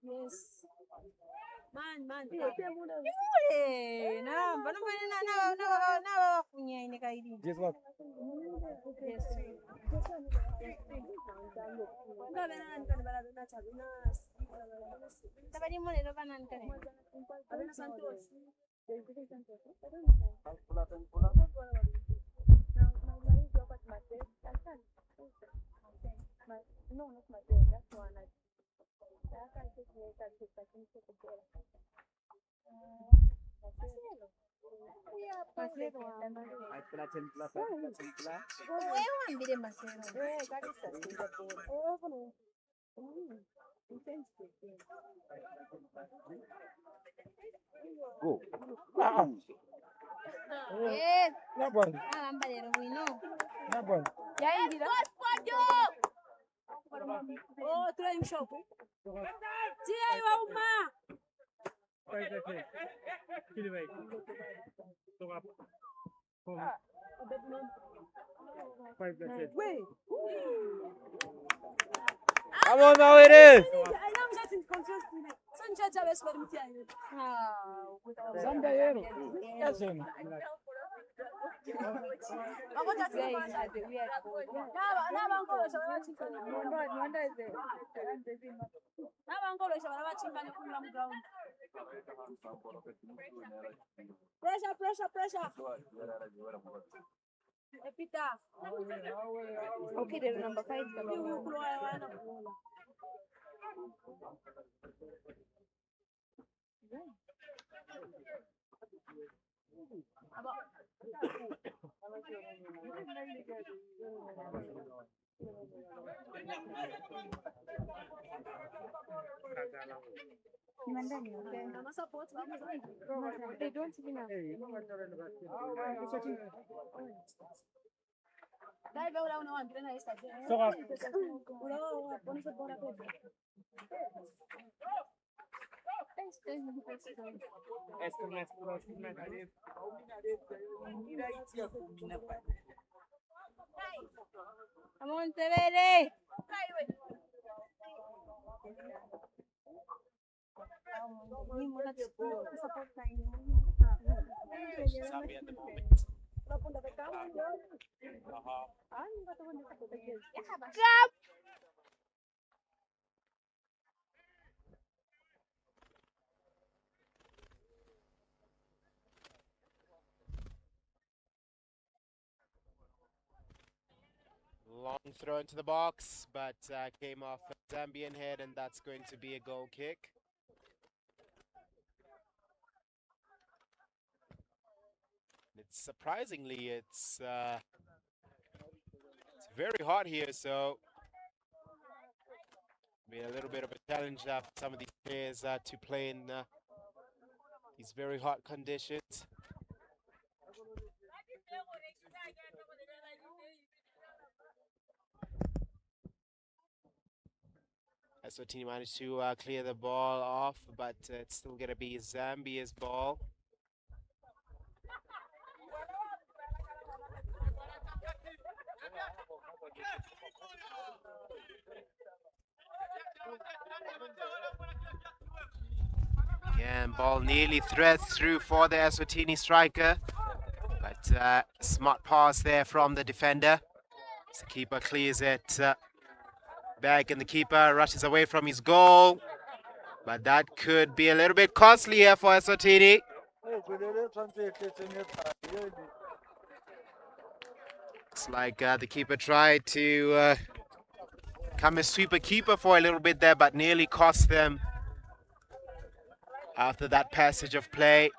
Yes. Man. Guess what? No, not my bed. That's one. I can't take me. I can take a bed. Go. Yes. That one. We know. That one. Oh, try shop. Tia uma. Come on now, it is. I'm getting confused. Pressure. Okay, there's number 5. They don't even have. Come on, Tevere. Long throw into the box, but came off a Zambian head, and that's going to be a goal kick. Surprisingly, it's very hot here, so be a little bit of a challenge for some of these players to play in these very hot conditions. Eswatini managed to clear the ball off, but it's still going to be Zambia's ball. Again, ball nearly threads through for the Eswatini striker, but smart pass there from the defender. The keeper clears it back, and the keeper rushes away from his goal. But that could be a little bit costly here for Eswatini. Looks like the keeper tried to come a sweeper keeper for a little bit there, but nearly cost them after that passage of play.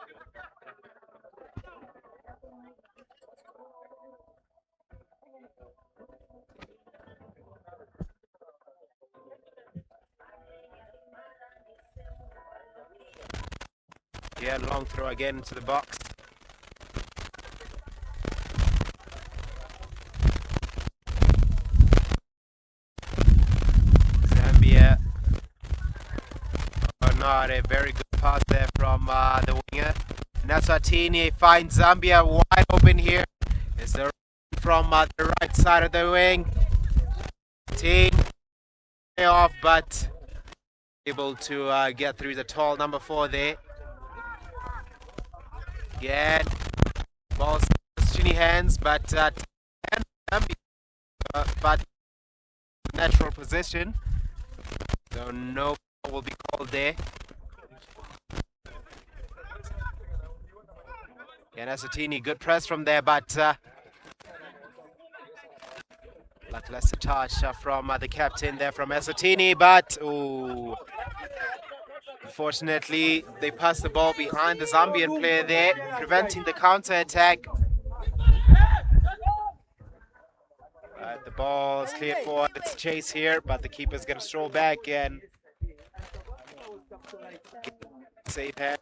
Again, long throw again into the box. Zambia. Oh, not a very good pass there from the winger. Nasatini finds Zambia wide open here. Is the from the right side of the wing. Team off, but able to get through the tall number 4 there. Again, ball Chini hands, but but natural position, so no ball will be called there. And Asatini, good press from there, but luckless touch from the captain there from Asatini, but ooh, unfortunately they passed the ball behind the Zambian player there, preventing the counter attack. The ball is cleared for its chase here, but the keeper's going to stroll back and save hand.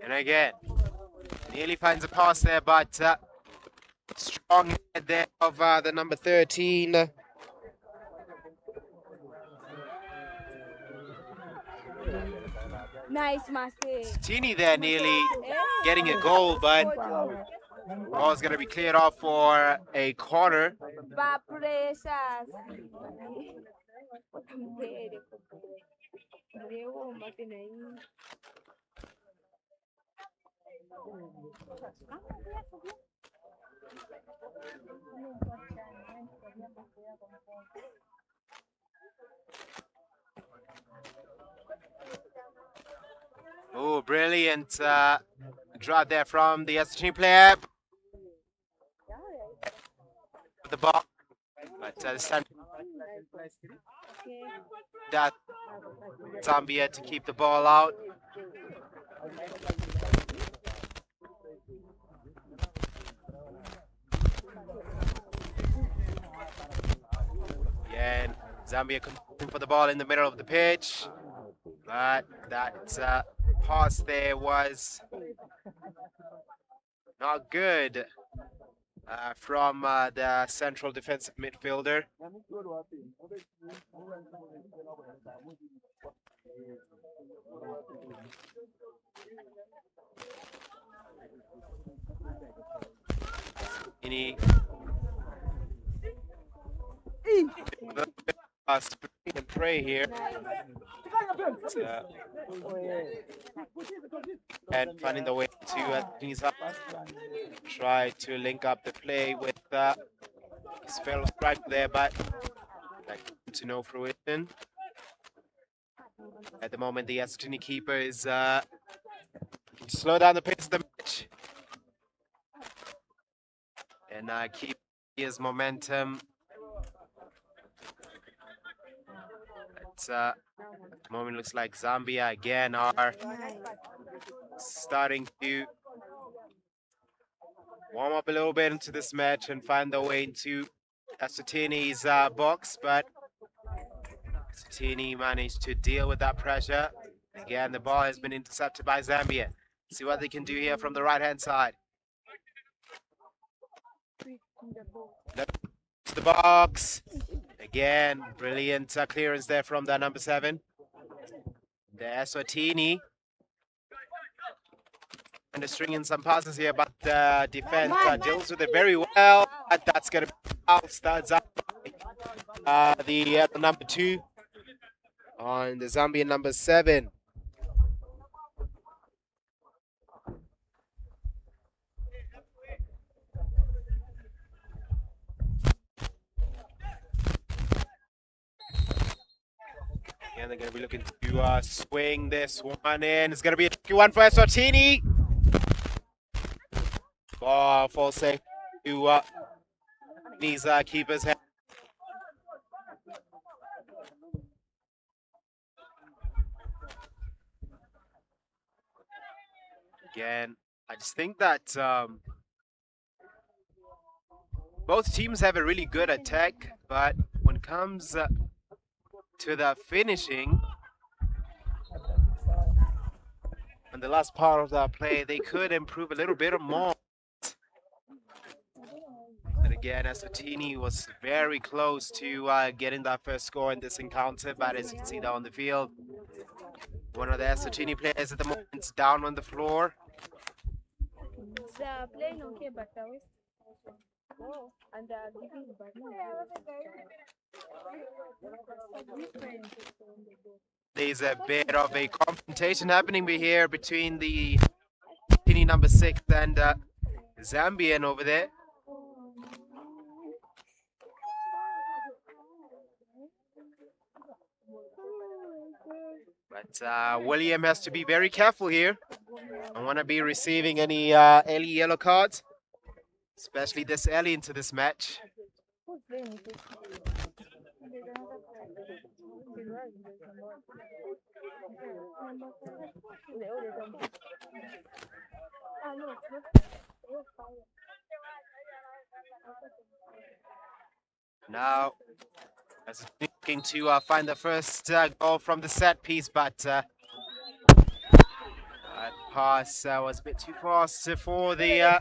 And again, nearly finds a pass there, but strong head there of the number 13. Nice, Master. Tini there nearly getting a goal, but ball is going to be cleared off for a corner. Oh, brilliant drop there from the SG player. The ball, but this time that Zambia to keep the ball out. Again, Zambia competing for the ball in the middle of the pitch, but that pass there was not good from the central defensive midfielder. Any spring and pray here. And finding the way to Denise up. Try to link up the play with his fellow striker there, but to no fruition. At the moment, the Eswatini keeper is slow down the pace of the match and keep his momentum. At the moment, looks like Zambia again are starting to warm up a little bit into this match and find their way into Eswatini's box, but Eswatini managed to deal with that pressure. Again, the ball has been intercepted by Zambia. See what they can do here from the right-hand side. To the box. Again, brilliant clearance there from the number 7. The Eswatini. And string in some passes here, but the defense deals with it very well. That's going to be out. Starts up the number 2 on the Zambian number 7. And they're going to be looking to swing this one in. It's going to be a tricky one for Eswatini. Ball full safe to these keepers. Again, I just think that both teams have a really good attack, but when it comes to the finishing, on the last part of that play, they could improve a little bit more. And again, Asotini was very close to getting that first score in this encounter, but as you can see down on the field, one of the Asotini players at the moment is down on the floor. They're playing okay, but I was. Oh, and they're giving the ball. There's a bit of a confrontation happening here between the Asotini number 6 and Zambian over there. But William has to be very careful here. I don't want to be receiving any early yellow cards, especially this early into this match. Now, as looking to find the first goal from the set piece, but that pass was a bit too fast for the right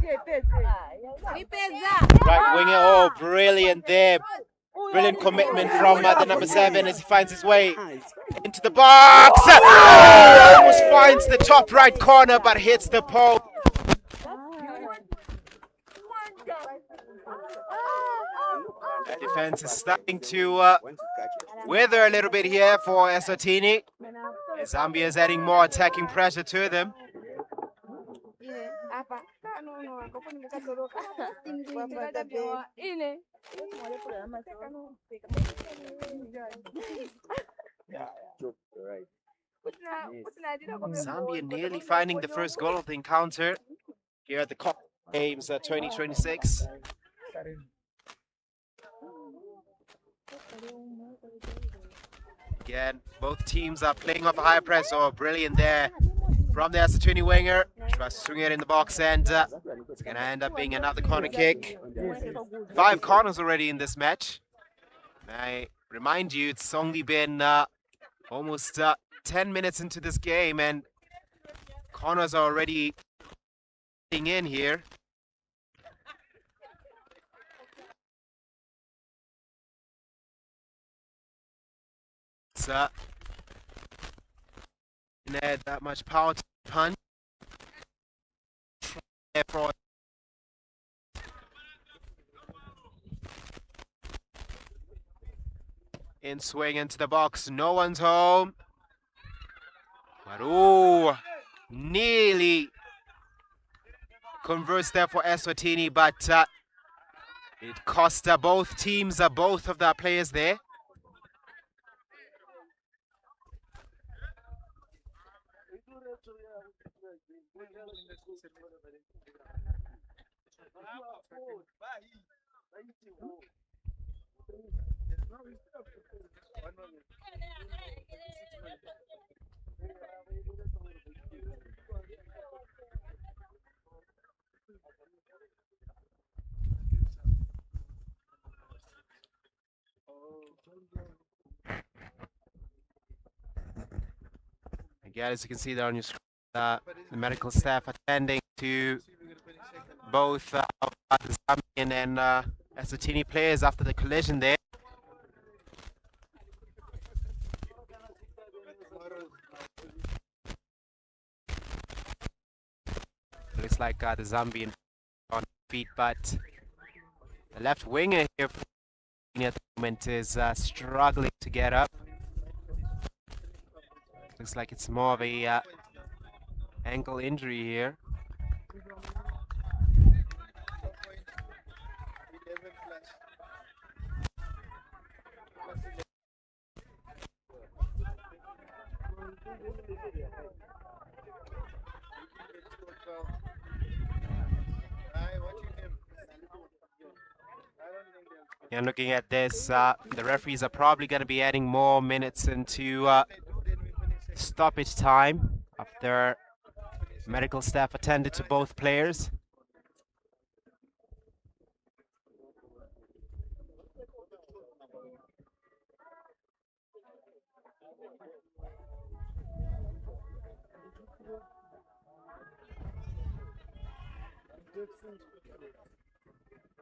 winger. Oh, brilliant there. Brilliant commitment from the number 7 as he finds his way into the box. Oh, almost finds the top right corner, but hits the pole. The defense is starting to wither a little bit here for Eswatini. Zambia is adding more attacking pressure to them. Zambia nearly finding the first goal of the encounter here at the Cup Games 2026. Again, both teams are playing off a high press. Oh, brilliant there from the Asotini winger. Tries to swing it in the box, and it's going to end up being another corner kick. 5 corners already in this match. I remind you, it's only been almost 10 minutes into this game, and corners are already in here. Add that much power to the punch. In swing into the box, no one's home. But oh, nearly converts there for Eswatini, but it cost both teams, both of the players there. Again, as you can see there on your screen, the medical staff attending to both the Zambian and Eswatini players after the collision there. Looks like the Zambian on feet, but the left winger here at the moment is struggling to get up. Looks like it's more of a ankle injury here. And looking at this, the referees are probably going to be adding more minutes into stoppage time after Medical staff attended to both players.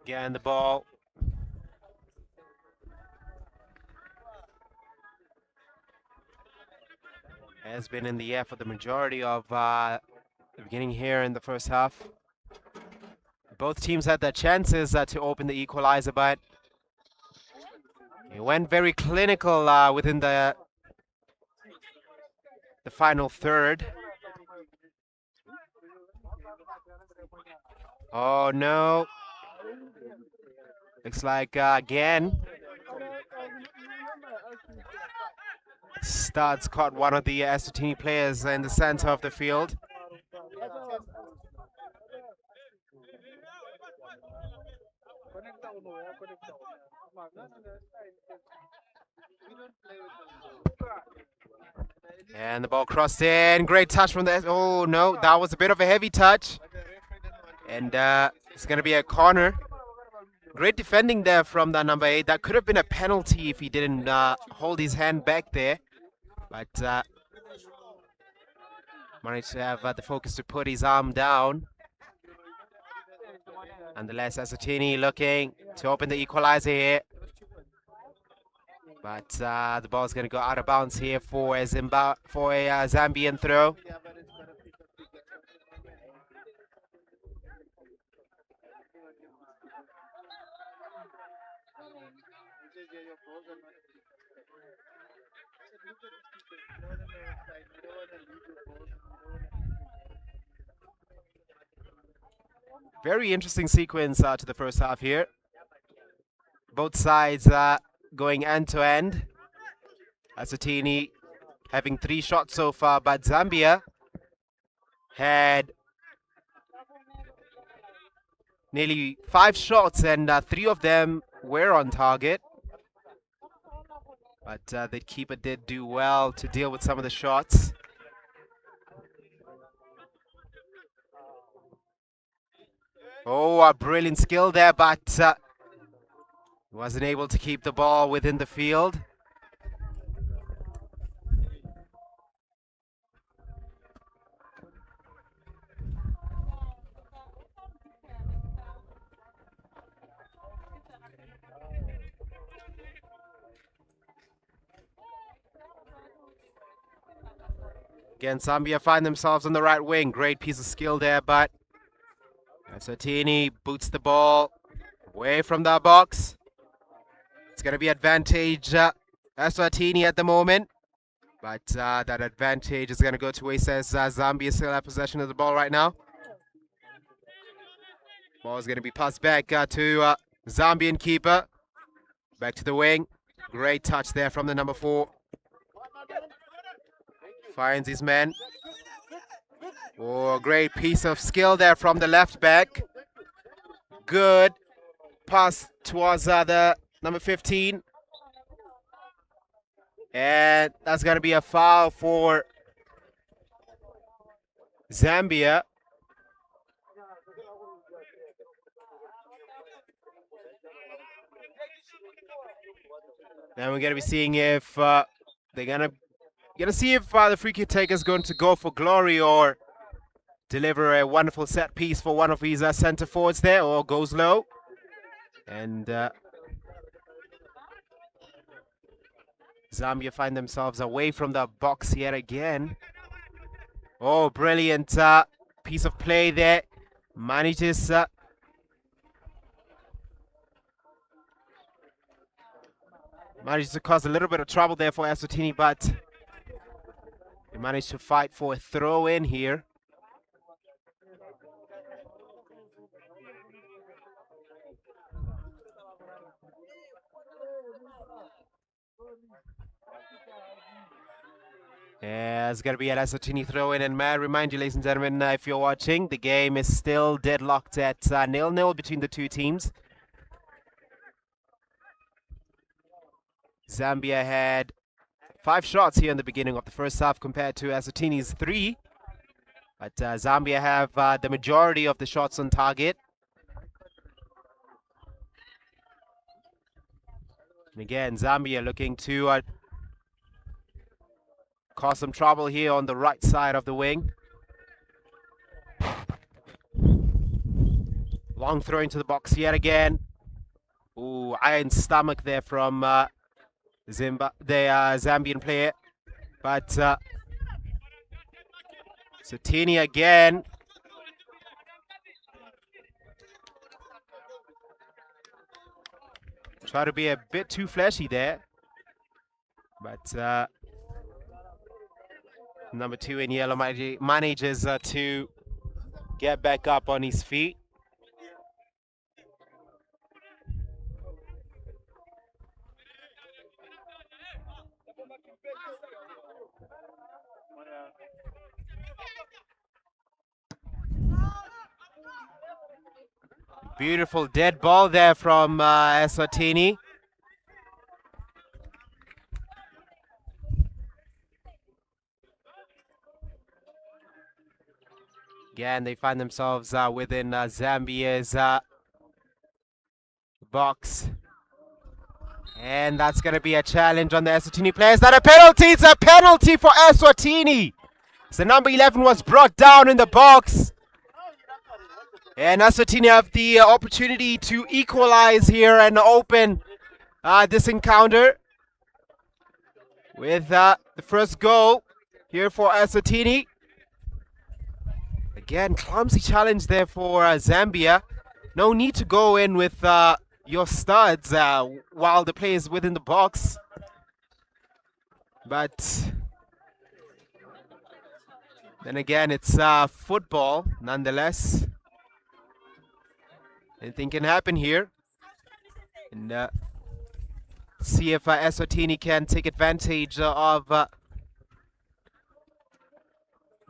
Again, the ball has been in the air for the majority of the beginning here in the first half. Both teams had their chances to open the equalizer, but it went very clinical within the final third. Oh no. Looks like again Studs caught one of the Eswatini players in the center of the field. And the ball crossed in. Great touch from the... Oh no, that was a bit of a heavy touch. And it's going to be a corner. Great defending there from the number 8. That could have been a penalty if he didn't hold his hand back there. But managed to have the focus to put his arm down. Nonetheless, Eswatini looking to open the equalizer here. But the ball's going to go out of bounds here for a Zambian throw. Very interesting sequence to the first half here. Both sides going end to end. Eswatini having 3 shots so far, but Zambia had nearly 5 shots and 3 of them were on target. But the keeper did do well to deal with some of the shots. Oh, a brilliant skill there, but wasn't able to keep the ball within the field. Again, Zambia find themselves on the right wing. Great piece of skill there, but Eswatini boots the ball away from the box. It's going to be advantage Eswatini at the moment. But that advantage is going to go to waste as Zambia still have possession of the ball right now. Ball is going to be passed back to Zambian keeper. Back to the wing. Great touch there from the number 4. Finds his man. Oh, great piece of skill there from the left back. Good pass towards the number 15. And that's going to be a foul for Zambia. Then we're going to be seeing if they're going to see if the free kick taker is going to go for glory or deliver a wonderful set piece for one of his center forwards there, or goes low. And Zambia find themselves away from the box yet again. Oh, brilliant piece of play there. Manages to cause a little bit of trouble there for Eswatini, but he managed to fight for a throw in here. Yeah, it's going to be an Eswatini throw in, and may I remind you, ladies and gentlemen, if you're watching, the game is still deadlocked at 0-0 between the two teams. Zambia had 5 shots here in the beginning of the first half compared to Eswatini's 3. But Zambia have the majority of the shots on target. And again, Zambia looking to cause some trouble here on the right side of the wing. Long throw into the box yet again. Ooh, iron stomach there from the Zambian player. But Satini again. Try to be a bit too flashy there. But number 2 in yellow manages to get back up on his feet. Beautiful dead ball there from Eswatini. Again, they find themselves within Zambia's box. And that's going to be a challenge on the Eswatini players. That a penalty? It's a penalty for Eswatini. So number 11 was brought down in the box. And Eswatini have the opportunity to equalize here and open this encounter with the first goal here for Eswatini. Again, clumsy challenge there for Zambia. No need to go in with your studs while the play is within the box. But then again, it's football nonetheless. Anything can happen here. And see if Eswatini can take advantage of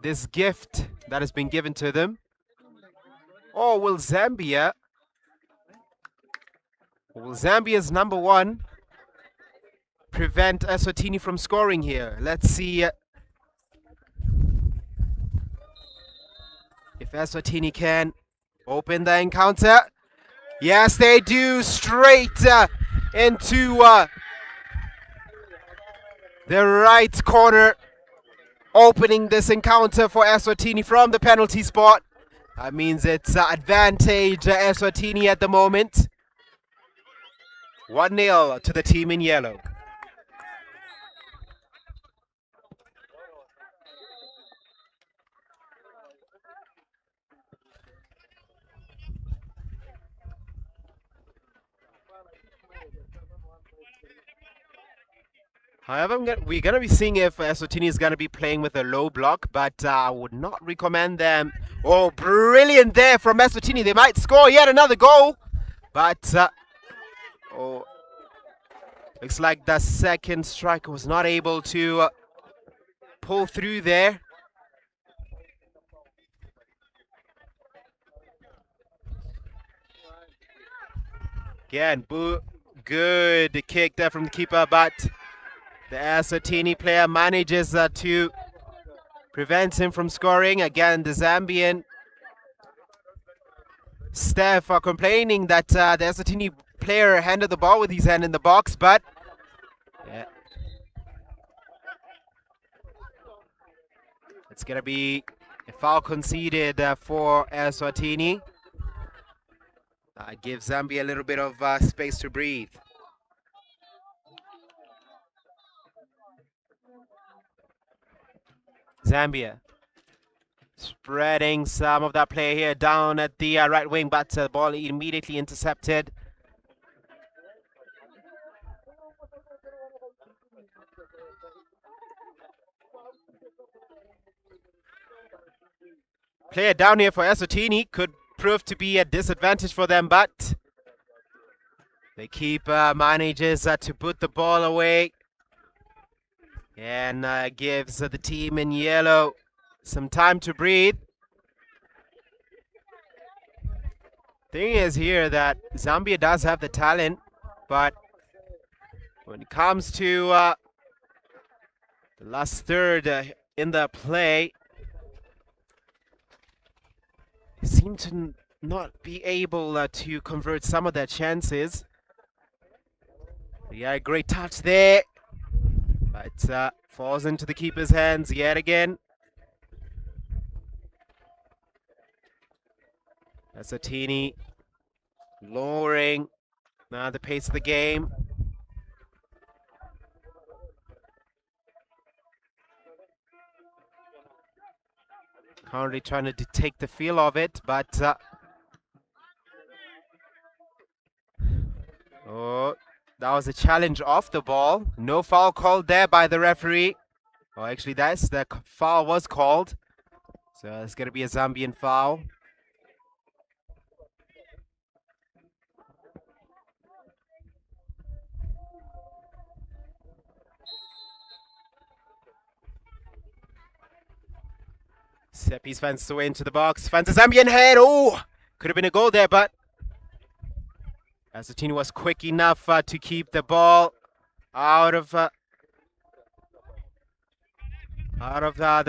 this gift that has been given to them. Or will Zambia's number 1 prevent Eswatini from scoring here? Let's see if Eswatini can open the encounter. Yes, they do. Straight into the right corner, opening this encounter for Eswatini from the penalty spot. That means it's advantage Eswatini at the moment. 1-0 to the team in yellow. However, we're going to be seeing if Eswatini is going to be playing with a low block, but I would not recommend them. Oh, brilliant there from Eswatini. They might score yet another goal, but looks like the second striker was not able to pull through there. Again, good kick there from the keeper, but the Eswatini player manages to prevent him from scoring. Again, the Zambian staff are complaining that the Eswatini player handed the ball with his hand in the box, but yeah, it's going to be a foul conceded for Eswatini. Give Zambia a little bit of space to breathe. Zambia spreading some of that play here down at the right wing, but the ball immediately intercepted. Player down here for Eswatini could prove to be a disadvantage for them, but the keeper manages to put the ball away and gives the team in yellow some time to breathe. Thing is here that Zambia does have the talent, but when it comes to the last third in the play, seem to not be able to convert some of their chances. Yeah, great touch there, but falls into the keeper's hands yet again. Eswatini lowering the pace of the game. Currently trying to take the feel of it, but oh, that was a challenge off the ball. No foul called there by the referee. Oh, actually, the foul was called. So it's going to be a Zambian foul. Seppi's finds the way into the box. Finds a Zambian head. Oh, could have been a goal there, but Eswatini was quick enough to keep the ball out of their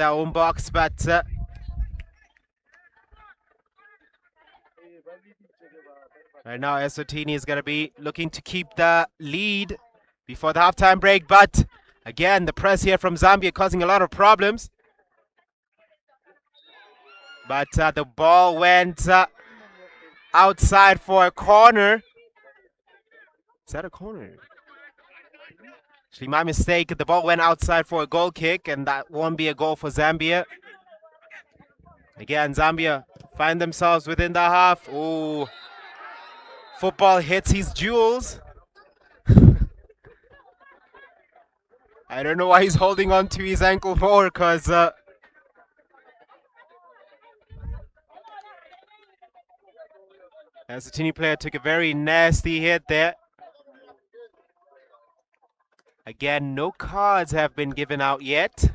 own box, but right now Eswatini is going to be looking to keep the lead before the halftime break, but again the press here from Zambia causing a lot of problems. But the ball went outside for a corner. Is that a corner? Actually, my mistake. The ball went outside for a goal kick, and that won't be a goal for Zambia. Again, Zambia find themselves within the half. Oh, football hits his jewels. I don't know why he's holding on to his ankle more, because Eswatini player took a very nasty hit there. Again, no cards have been given out yet.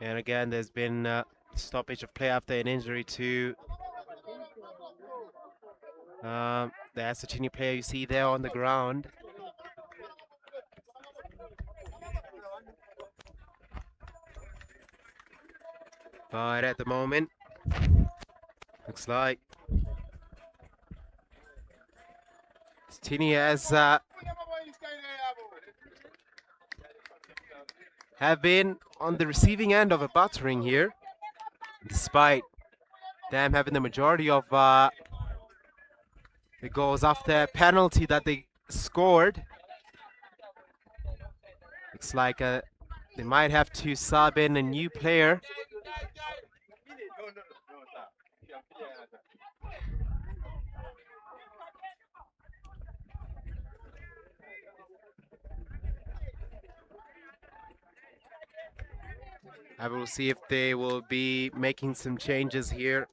And again, there's been stoppage of play after an injury to the Eswatini player you see there on the ground. But at the moment, looks like Eswatini has have been on the receiving end of a battering here, despite them having the majority of the goals after a penalty that they scored. Looks like they might have to sub in a new player. I will see if they will be making some changes here.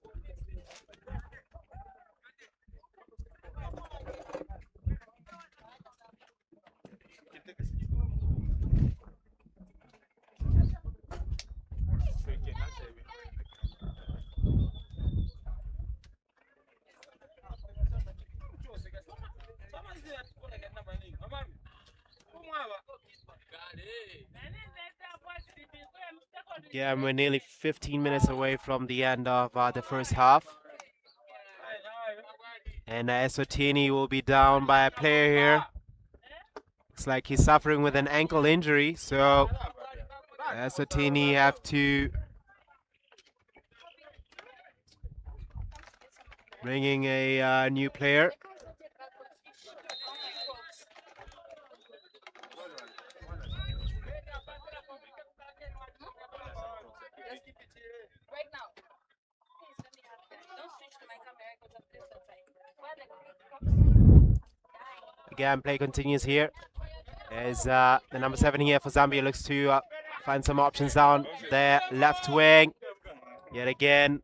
Yeah, we're nearly 15 minutes away from the end of the first half. And Eswatini will be down by a player here. Looks like he's suffering with an ankle injury, so Eswatini have to bringing a new player. Again, play continues here. As the number 7 here for Zambia looks to find some options down their left wing. Yet again.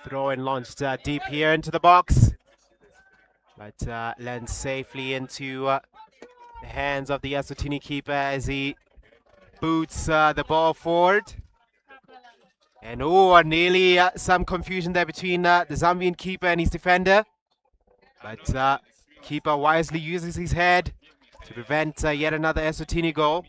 Throw and launched deep here into the box. But lands safely into the hands of the Eswatini keeper as he boots the ball forward. And nearly some confusion there between the Zambian keeper and his defender. But keeper wisely uses his head to prevent yet another Eswatini goal.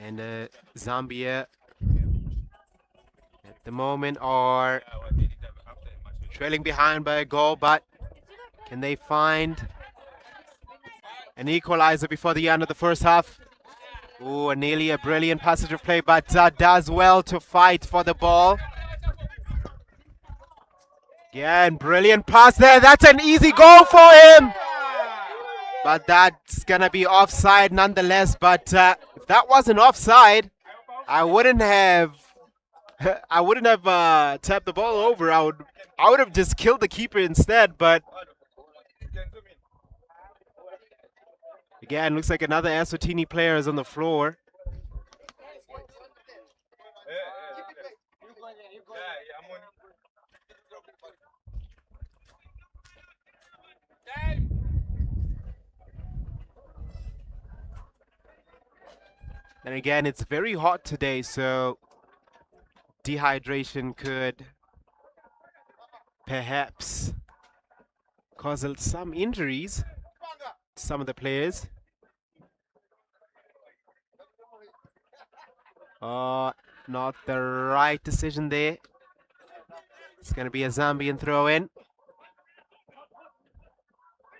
And Zambia at the moment are trailing behind by a goal, but can they find an equalizer before the end of the first half? Nearly a brilliant passage of play, but does well to fight for the ball. Again, brilliant pass there. That's an easy goal for him. But that's going to be offside nonetheless. But if that wasn't offside, I wouldn't have tapped the ball over. I would have just killed the keeper instead. But again, looks like another Eswatini player is on the floor. And again, it's very hot today, so dehydration could perhaps cause some injuries to some of the players. Not the right decision there. It's going to be a Zambian throw-in.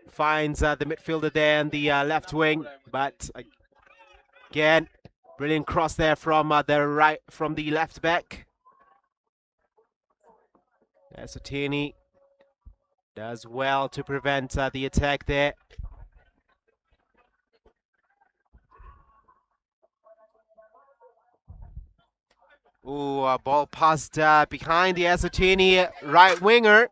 Finds the midfielder there in the left wing, but again, brilliant cross there from the left back. Eswatini does well to prevent the attack there. A ball passed behind the Eswatini right winger.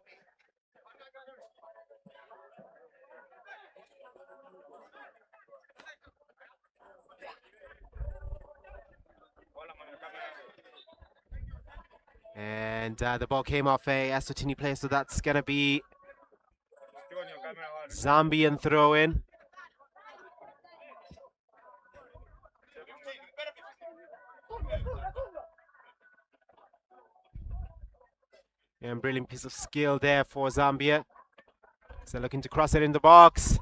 And the ball came off a Eswatini player, so that's going to be Zambian throw-in. And brilliant piece of skill there for Zambia. So looking to cross it in the box.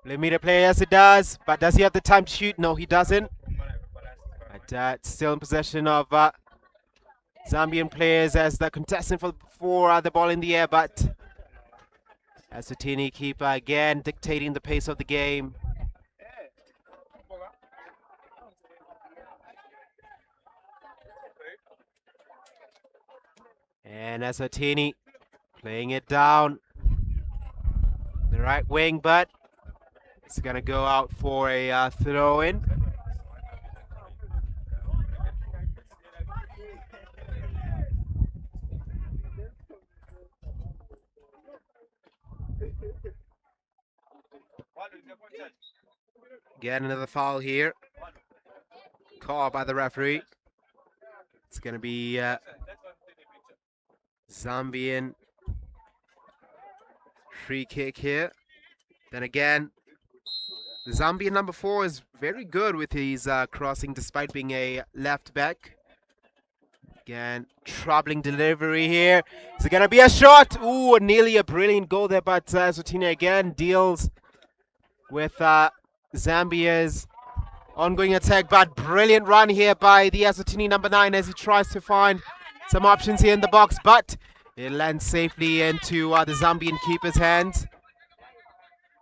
Limita play, yes it does. But does he have the time to shoot? No, he doesn't. But it's still in possession of Zambian players as the contestant for the ball in the air. But Eswatini keeper again dictating the pace of the game. And Eswatini playing it down the right wing, but it's going to go out for a throw-in. Again, another foul here. Called by the referee. It's going to be Zambian free kick here. Then again, the Zambian number 4 is very good with his crossing despite being a left back. Again, troubling delivery here. Is it going to be a shot? Nearly a brilliant goal there, but Eswatini again deals with Zambia's ongoing attack, but brilliant run here by the Eswatini number 9 as he tries to find some options here in the box, but It lands safely into the Zambian keeper's hands.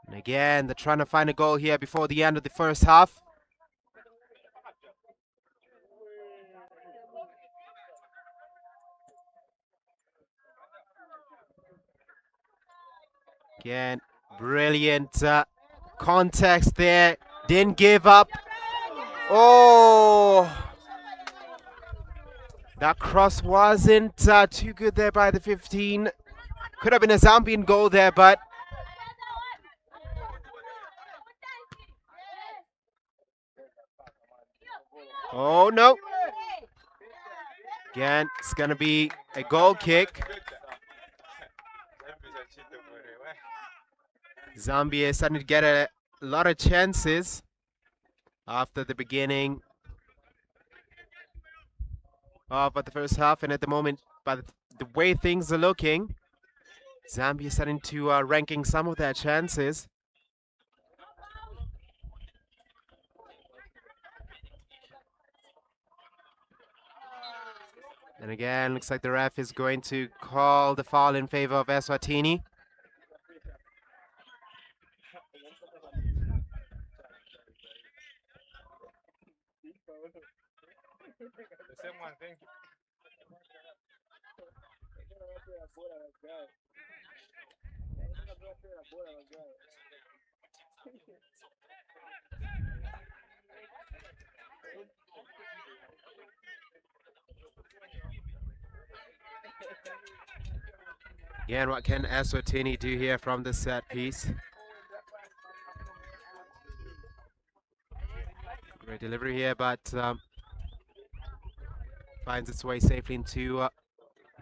And again, they're trying to find a goal here before the end of the first half. Again, brilliant context there. Didn't give up. Oh, that cross wasn't too good there by the 15. Could have been a Zambian goal there, but oh no. Again, it's going to be a goal kick. Zambia is starting to get a lot of chances after the beginning of the first half, and at the moment, by the way things are looking, Zambia is starting to ranking some of their chances. And again, looks like the ref is going to call the foul in favor of Eswatini. Again, what can Eswatini do here from the set piece? Great delivery here, but finds its way safely into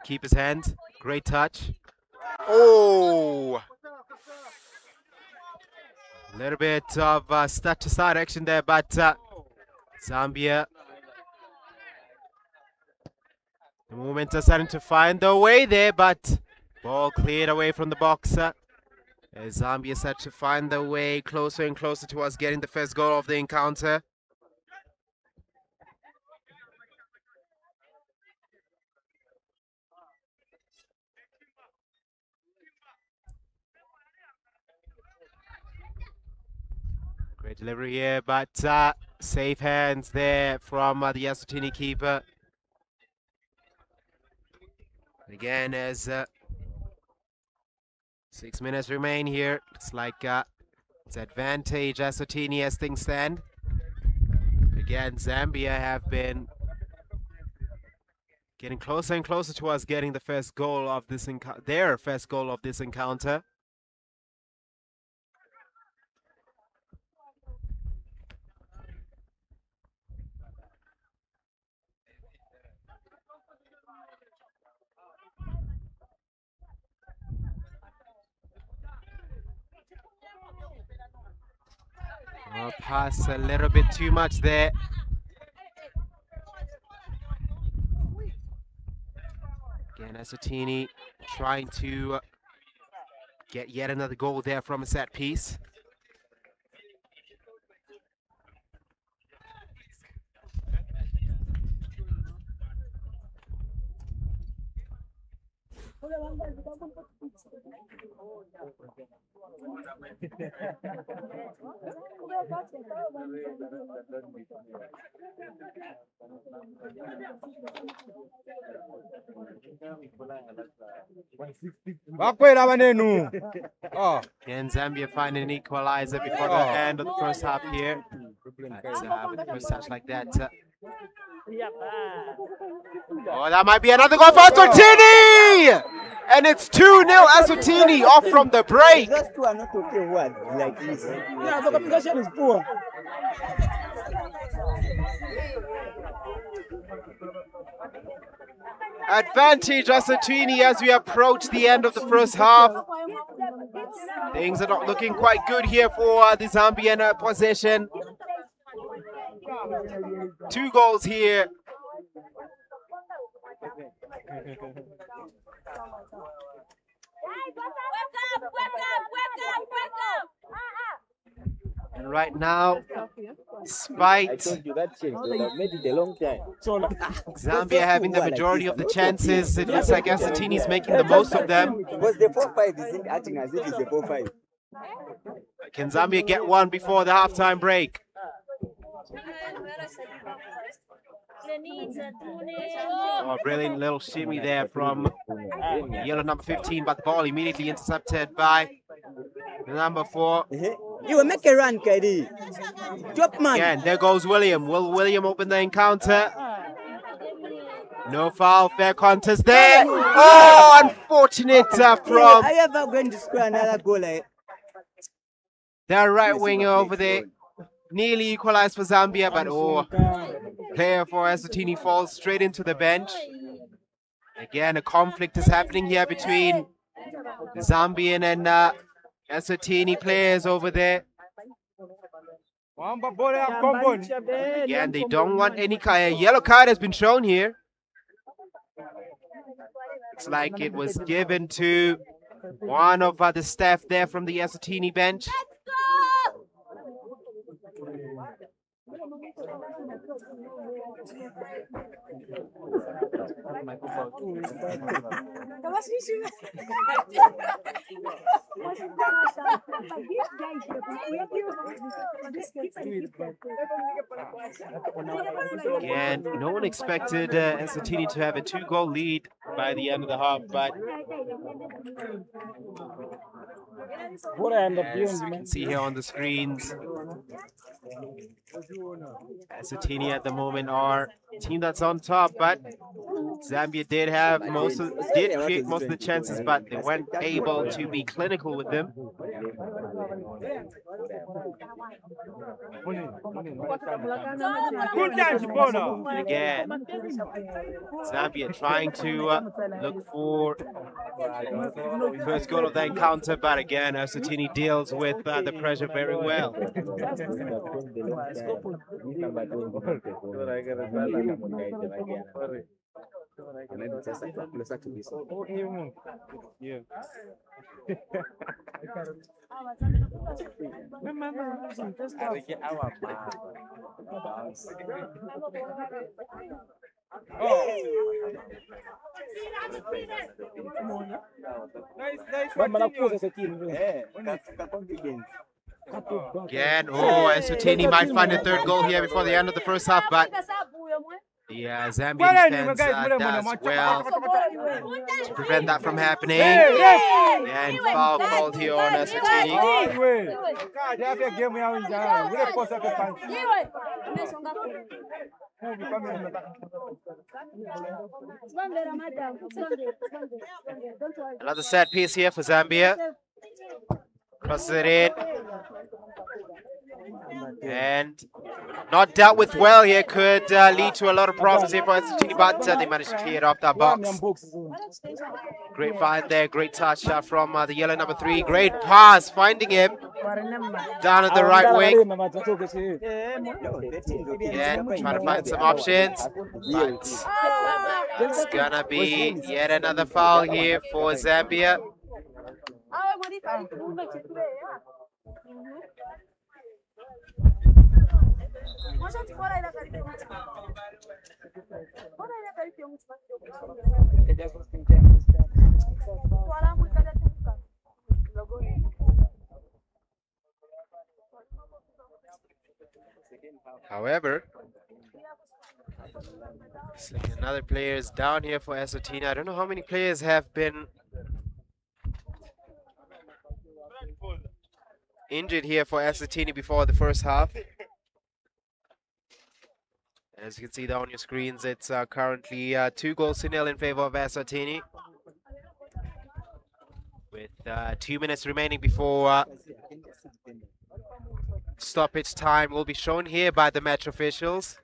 keeper's hand. Great touch. Oh! A little bit of start-to-start action there, but Zambia, the movement are starting to find their way there, but ball cleared away from the boxer. As Zambia start to find their way closer and closer towards getting the first goal of the encounter. Great delivery here, but safe hands there from the Eswatini keeper. Again, as 6 minutes remain here, it's like it's advantage Eswatini as things stand. Again, Zambia have been getting closer and closer towards getting the first goal of this their first goal of this encounter. Pass a little bit too much there. Again, Eswatini trying to get yet another goal there from a set piece. And Zambia find an equalizer before the end of the first half here. But, with the first touch like that. Oh, that might be another goal for Eswatini! And it's 2-0 Eswatini off from the break. Those two are not okay words like this. Yeah, the communication is poor. Advantage Eswatini as we approach the end of the first half. Things are not looking quite good here for the Zambian possession. 2 goals here. And right now, Despite told you that shit. I've made it a long time. Zambia having the majority of the chances, it looks like Eswatini is making the Hey, most of them. Because the 4-5 isn't acting as if it's a 4-5. Can Zambia get one before the halftime break? Oh, brilliant little shimmy there from yellow number 15, but the ball immediately intercepted by number 4. You will make a run, KD. Drop man. Again, there goes William. Will William open the encounter? No foul, fair contest there. Oh, unfortunate from I ever going to score another goal like the right winger over there. Nearly equalized for Zambia, but player for Eswatini falls straight into the bench. Again, a conflict is happening here between the Zambian and Eswatini players over there. Again, they don't want any card. A yellow card has been shown here. It's like it was given to one of the staff there from the Eswatini bench. Again, no one expected Eswatini to have a 2-goal lead by the end of the half, but as you can see here on the screens, Eswatini at the moment are a team that's on top, but Zambia did create most of the chances, but they weren't able to be clinical with them. Again, Zambia trying to look for first goal of the encounter, but again, Eswatini deals with the pressure very well. Again, Eswatini might find a third goal here before the end of the first half, but yeah, Zambian defense does well to prevent that from happening. And foul called here on Eswatini. Another set piece here for Zambia. Crosses it in. And not dealt with well here, could lead to a lot of problems here for Eswatini, but they managed to clear it off that box. Great find there, great touch from the yellow number 3. Great pass, finding him down at the right wing. Again, trying to find some options, but it's gonna be yet another foul here for Zambia. However, another player is down here for Eswatini. I don't know how many players have been injured here for Eswatini before the first half. As you can see there on your screens, it's currently 2-0 in favor of Eswatini, with 2 minutes remaining before stoppage time will be shown here by the match officials.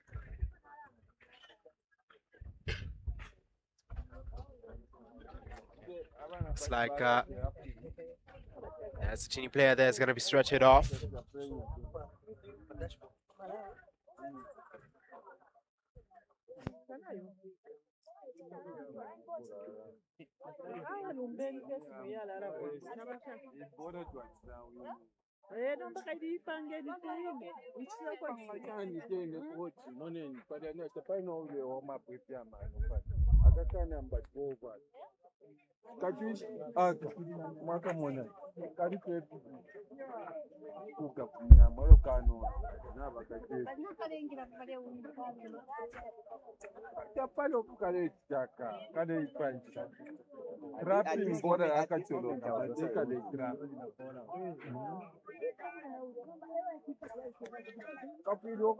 Looks like Eswatini player there is going to be stretched off.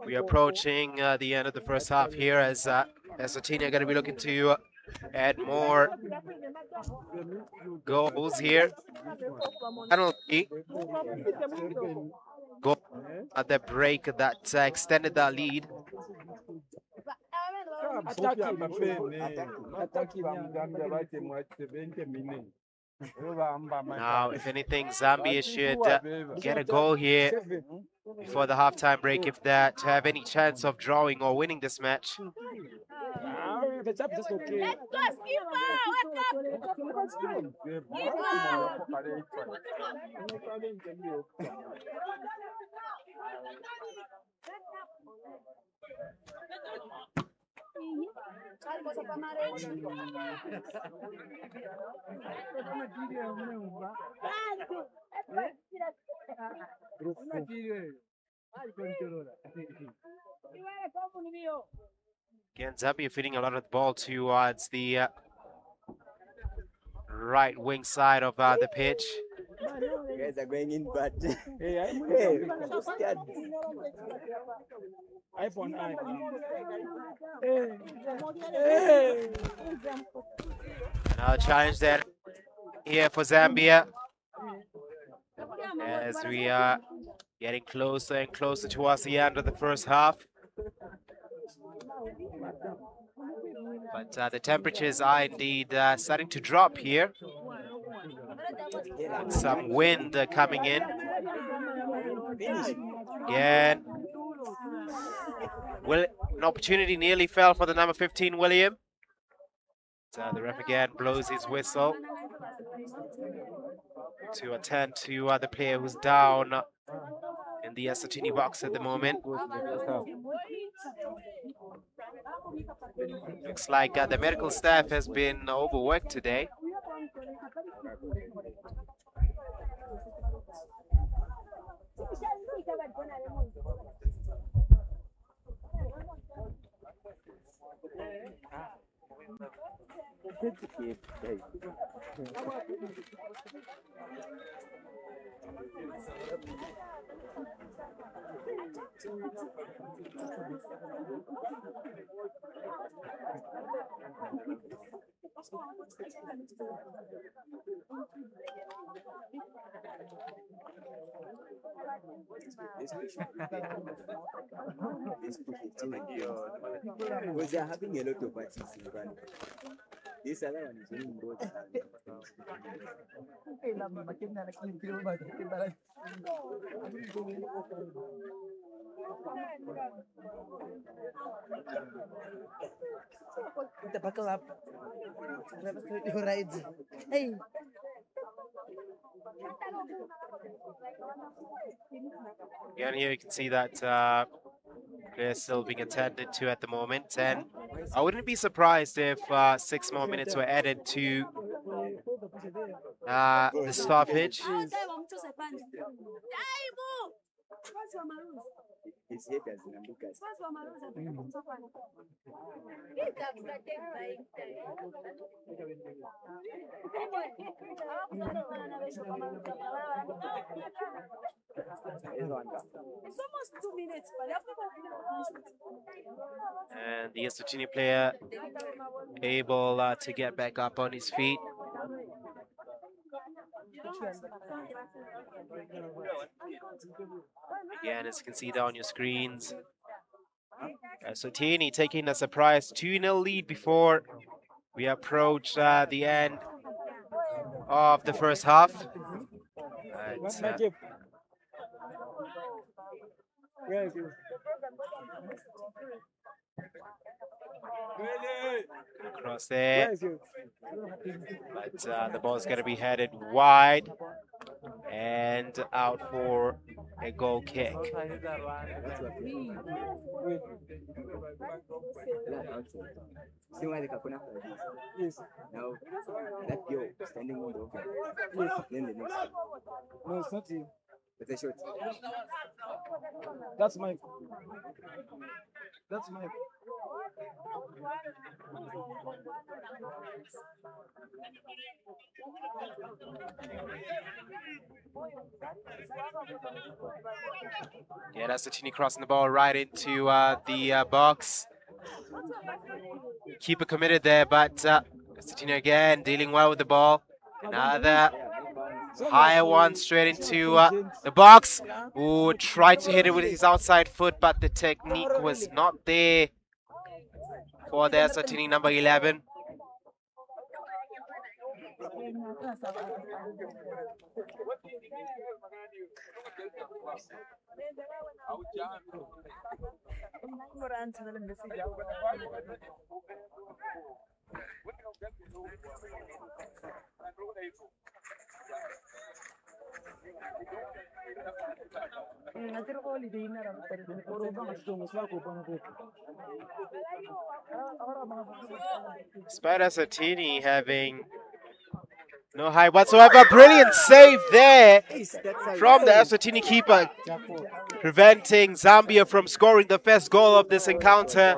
We're approaching the end of the first half here as Eswatini are going to be looking to add more goals here. Penalty goal at the break that extended that lead. Now, if anything, Zambia should get a goal here before the halftime break if they're to have any chance of drawing or winning this match. Again, Zambia feeding a lot of the ball towards the right wing side of the pitch. You guys are going in bad. Hey, scared. Now challenge there here for Zambia as we are getting closer and closer towards the end of the first half. But the temperatures are indeed starting to drop here. With some wind coming in. Again, an opportunity nearly fell for the number 15, William. The ref again blows his whistle to attend to the player who's down in the Eswatini box at the moment. Looks like the medical staff has been overworked today. Because they are having a lot of parties in Uganda. This other one is winning both. Buckle up. Right. Hey. Again, here you can see that they're still being attended to at the moment, and I wouldn't be surprised if 6 more minutes were added to the stoppage. His head has Nambukas. It's almost 2 minutes, but And the Eswatini player able to get back up on his feet. Again, as you can see there on your screens, Eswatini taking a surprise 2-0 lead before we approach the end of the first half. Across there, but the ball's going to be headed wide. and out for a goal kick. That's what we outside. See why the Kapuna like this? Yes. Now that girl standing on the open. Yes. Then the next one. No, it's not you. It's a shot. That's my. That's my. Yeah, that's Satini crossing the ball right into the box. Keeper committed there, but Satini again dealing well with the ball. Another higher one straight into the box. Ooh, tried to hit it with his outside foot, but the technique was not there for the Satini number 11. Despite Satini having no height whatsoever, brilliant save there from the Eswatini keeper, preventing Zambia from scoring the first goal of this encounter.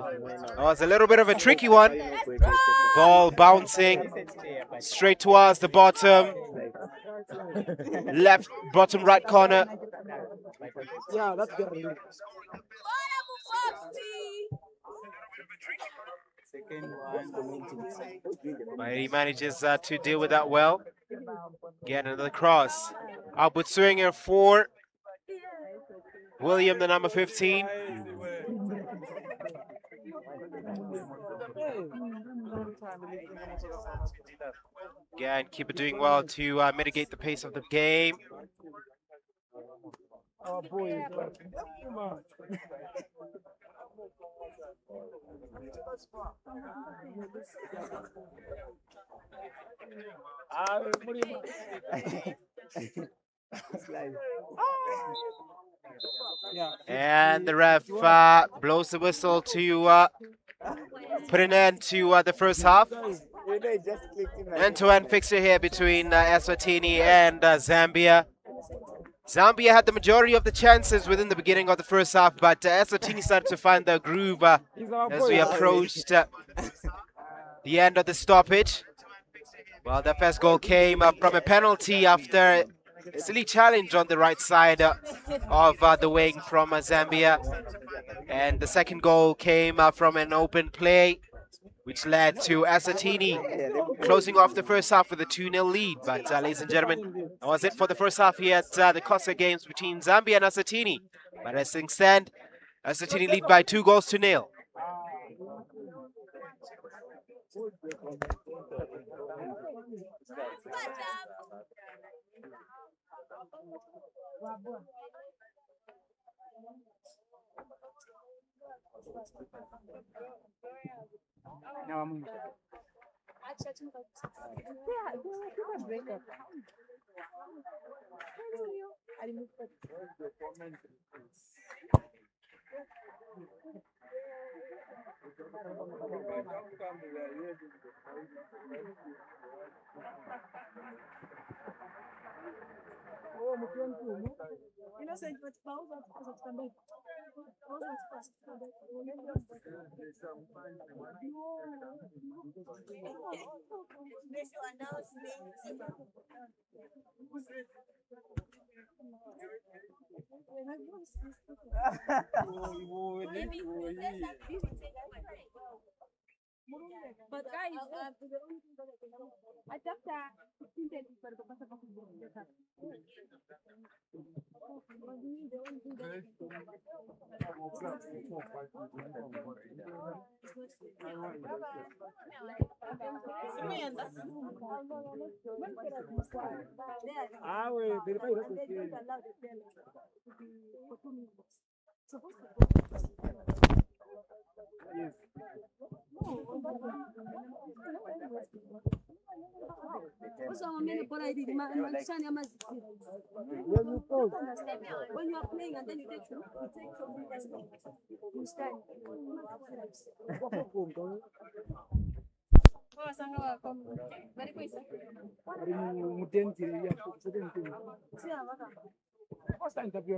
That was a little bit of a tricky one. Ball bouncing straight towards the bottom left, bottom right corner. Yeah, that's good. But he manages to deal with that well. Get another cross. Upward swinger for William, the number 15. Again, keeper doing well to mitigate the pace of the game. Oh boy. And the ref blows the whistle to put an end to the first half. End-to-end fixture here between Eswatini and Zambia. Zambia had the majority of the chances within the beginning of the first half, but Eswatini started to find the groove as we approached the end of the stoppage. Well, the first goal came from a penalty after a silly challenge on the right side of the wing from Zambia. And the second goal came from an open play, which led to Eswatini closing off the first half with a 2-0 lead. But ladies and gentlemen, that was it for the first half here at the Cucsa Games between Zambia and Eswatini. But as things stand, Eswatini lead by 2-0. But guys, Usawamele bhola ilili mashani amaziphi. When you are playing and then you take something, you stand. Oh, sanga come. Very quick. Mutenti ya kutenti. Sia waka. First time that you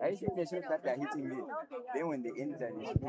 I think they should start hitting me. Then when they enter, they should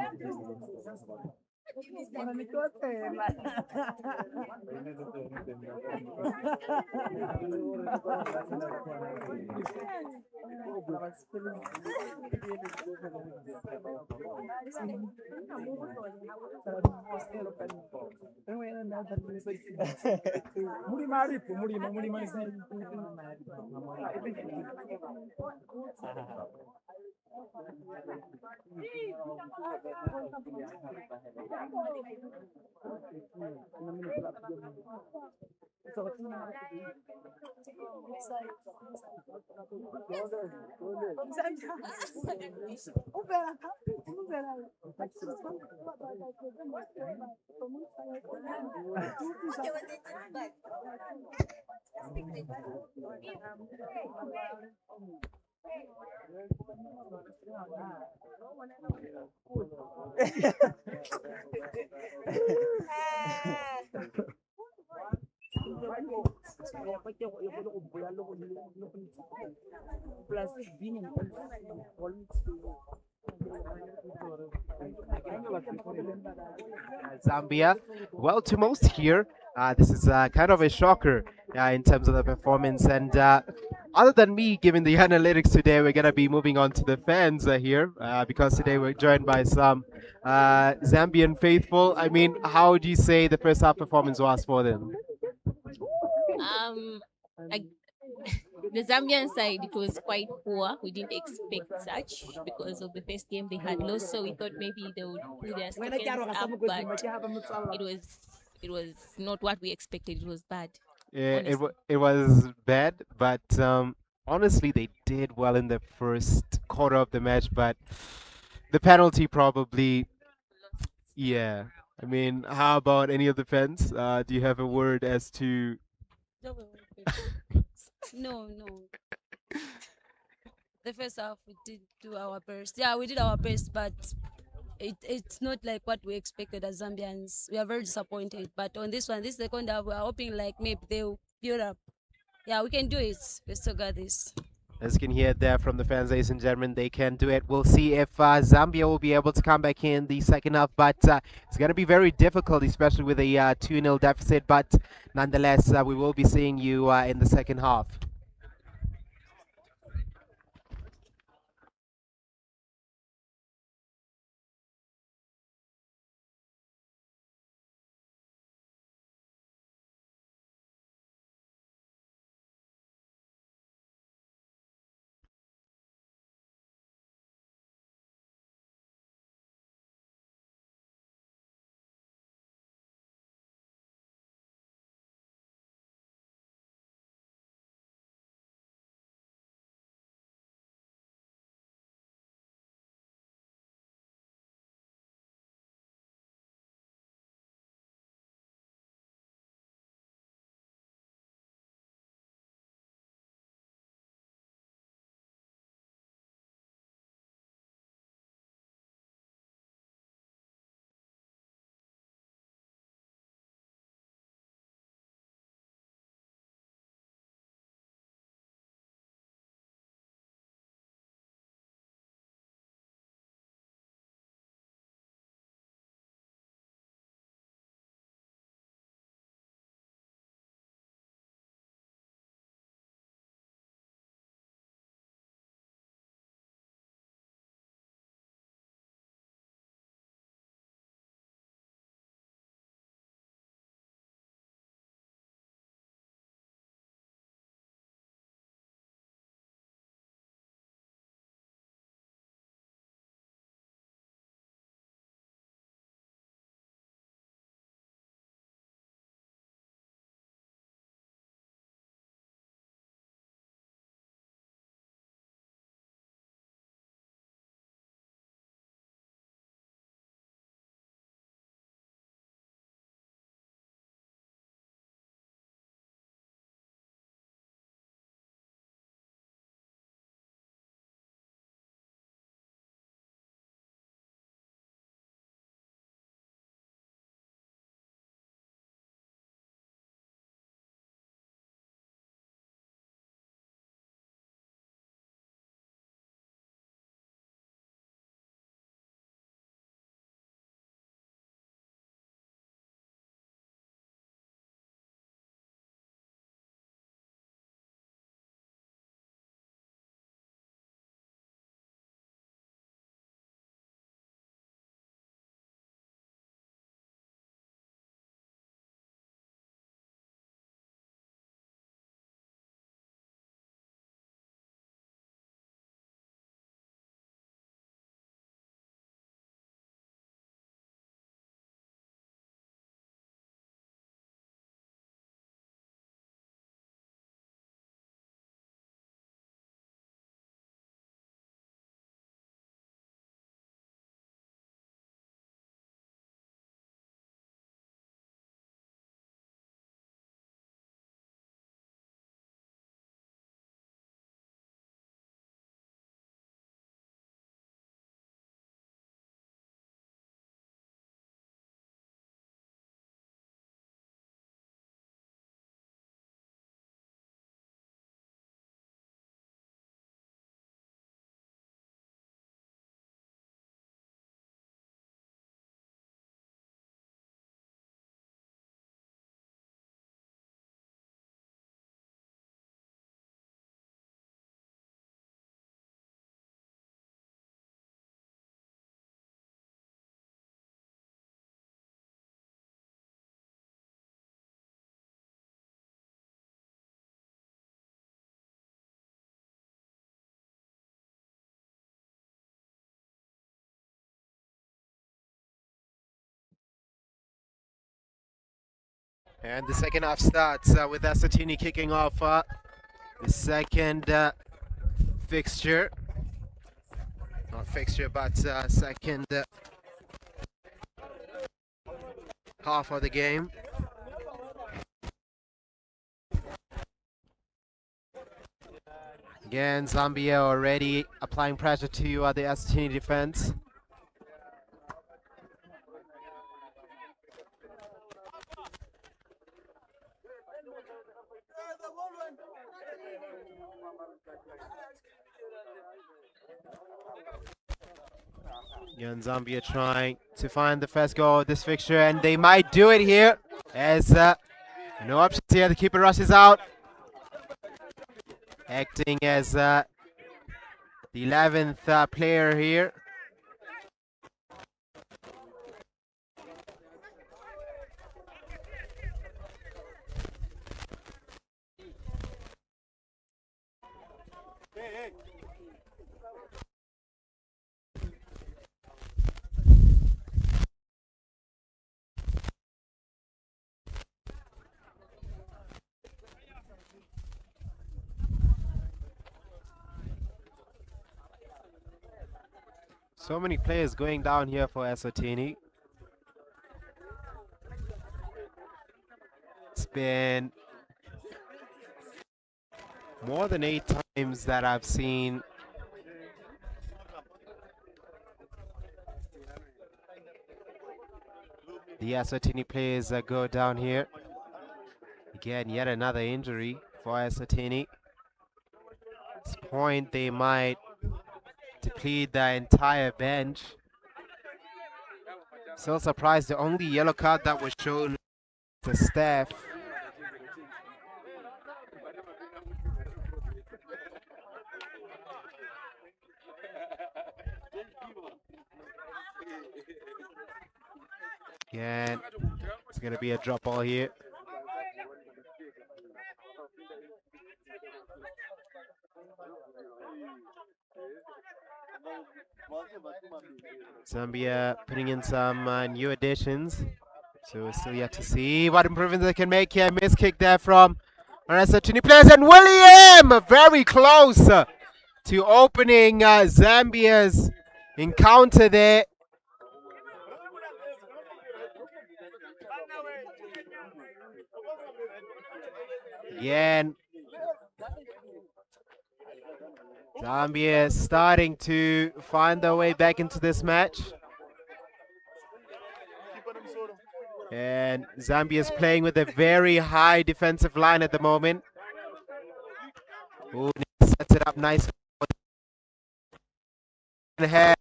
Zambia. Well, to most here, this is kind of a shocker in terms of the performance. And other than me giving the analytics today, we're going to be moving on to the fans here because today we're joined by some Zambian faithful. I mean, how would you say the first half performance was for them? I, the Zambian side, it was quite poor. We didn't expect such because of the first game they had lost, so we thought maybe they would pull their seconds up, but it was not what we expected. It was bad. Yeah, Honestly. it was bad, but honestly, they did well in the first quarter of the match, but the penalty probably, yeah. I mean, how about any of the fans? Do you have a word as to? No. The first half we did do our best. Yeah, we did our best, but it's not like what we expected as Zambians. We are very disappointed. But on this one, this second half, we are hoping like maybe they'll build up. Yeah, we can do it. We still got this. As you can hear there from the fans, ladies and gentlemen, they can do it. We'll see if Zambia will be able to come back in the second half, but it's going to be very difficult, especially with a 2-0 deficit. But nonetheless, we will be seeing you in the second half. And the second half starts with Eswatini kicking off the second fixture. Not fixture, but second half of the game. Again, Zambia already applying pressure to the Eswatini defense. Again, Zambia trying to find the first goal of this fixture, and they might do it here. As no options here, the keeper rushes out, acting as the 11th player here. So many players going down here for Eswatini. It's been more than 8 times that I've seen the Eswatini players go down here. Again, yet another injury for Eswatini. At this point, they might deplete the entire bench. Still surprised, the only yellow card that was shown to Steph. Again, it's going to be a drop ball here. Zambia putting in some new additions. So we're still yet to see what improvements they can make here. Miss kick there from Eswatini players, and William very close to opening Zambia's encounter there. Again, Zambia starting to find their way back into this match. And Zambia is playing with a very high defensive line at the moment. Ooh, sets it up nicely. Has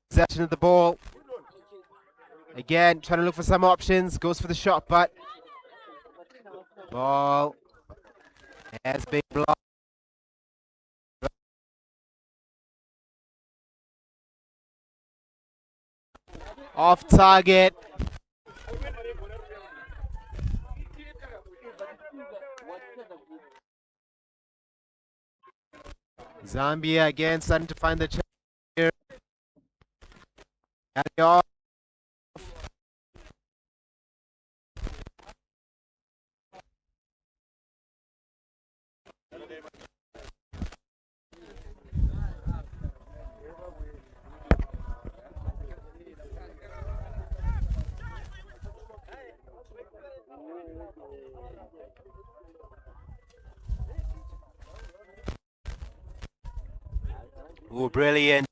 possession of the ball. Again, trying to look for some options. Goes for the shot, but ball has been blocked. Off target. Zambia again starting to find the chance here. Ooh, brilliant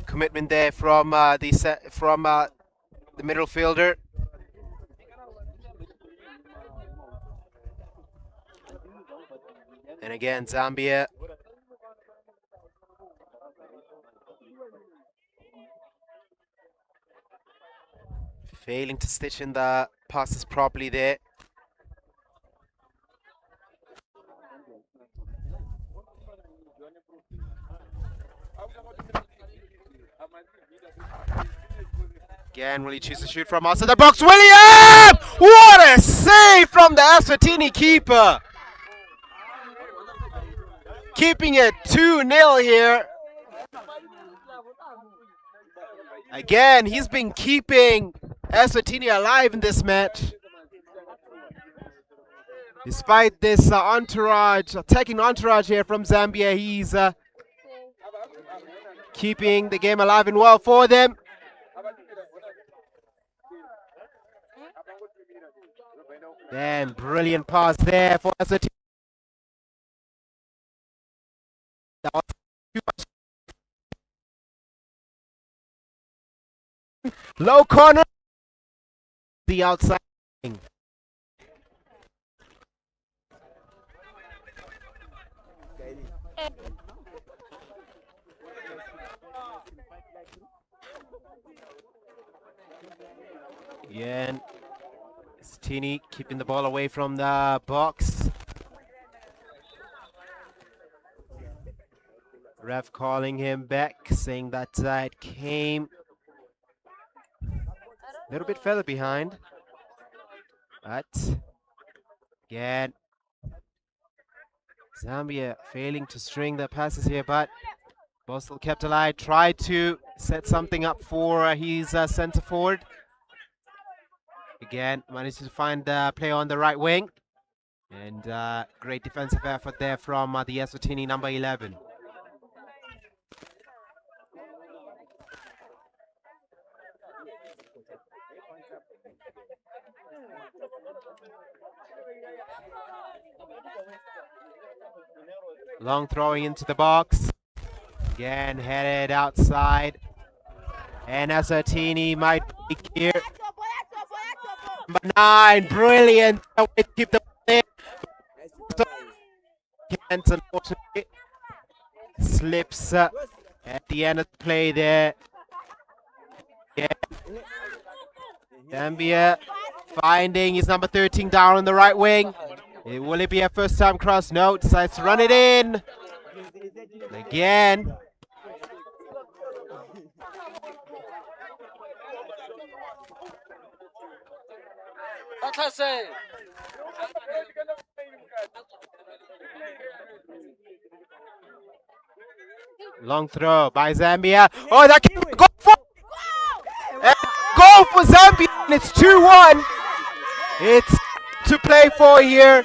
commitment there from the middle fielder. And again, Zambia failing to stitch in the passes properly there. Again, will he choose to shoot from outside the box? William! What a save from the Eswatini keeper! Keeping it 2-0 here. Again, he's been keeping Eswatini alive in this match. Despite this attacking entourage here from Zambia, he's keeping the game alive and well for them. Damn, brilliant pass there for Eswatini. That was too much. Low corner. The outside. Again, Stini keeping the ball away from the box. Ref calling him back, saying that it came a little bit further behind. But again, Zambia failing to string their passes here, but ball still kept alive. Tried to set something up for his center forward. Again, managed to find the play on the right wing. And great defensive effort there from the Eswatini number 11. Long throwing into the box. Again, headed outside. And Eswatini might be here. Number 9, brilliant. Way to keep the ball there. Can't, unfortunately. Slips at the end of the play there. Yeah. Zambia finding his number 13 down on the right wing. Will it be a first time cross? No, decides to run it in. Again. Long throw by Zambia. Oh, that can go for goal for Zambia, and it's 2-1. It's to play for here.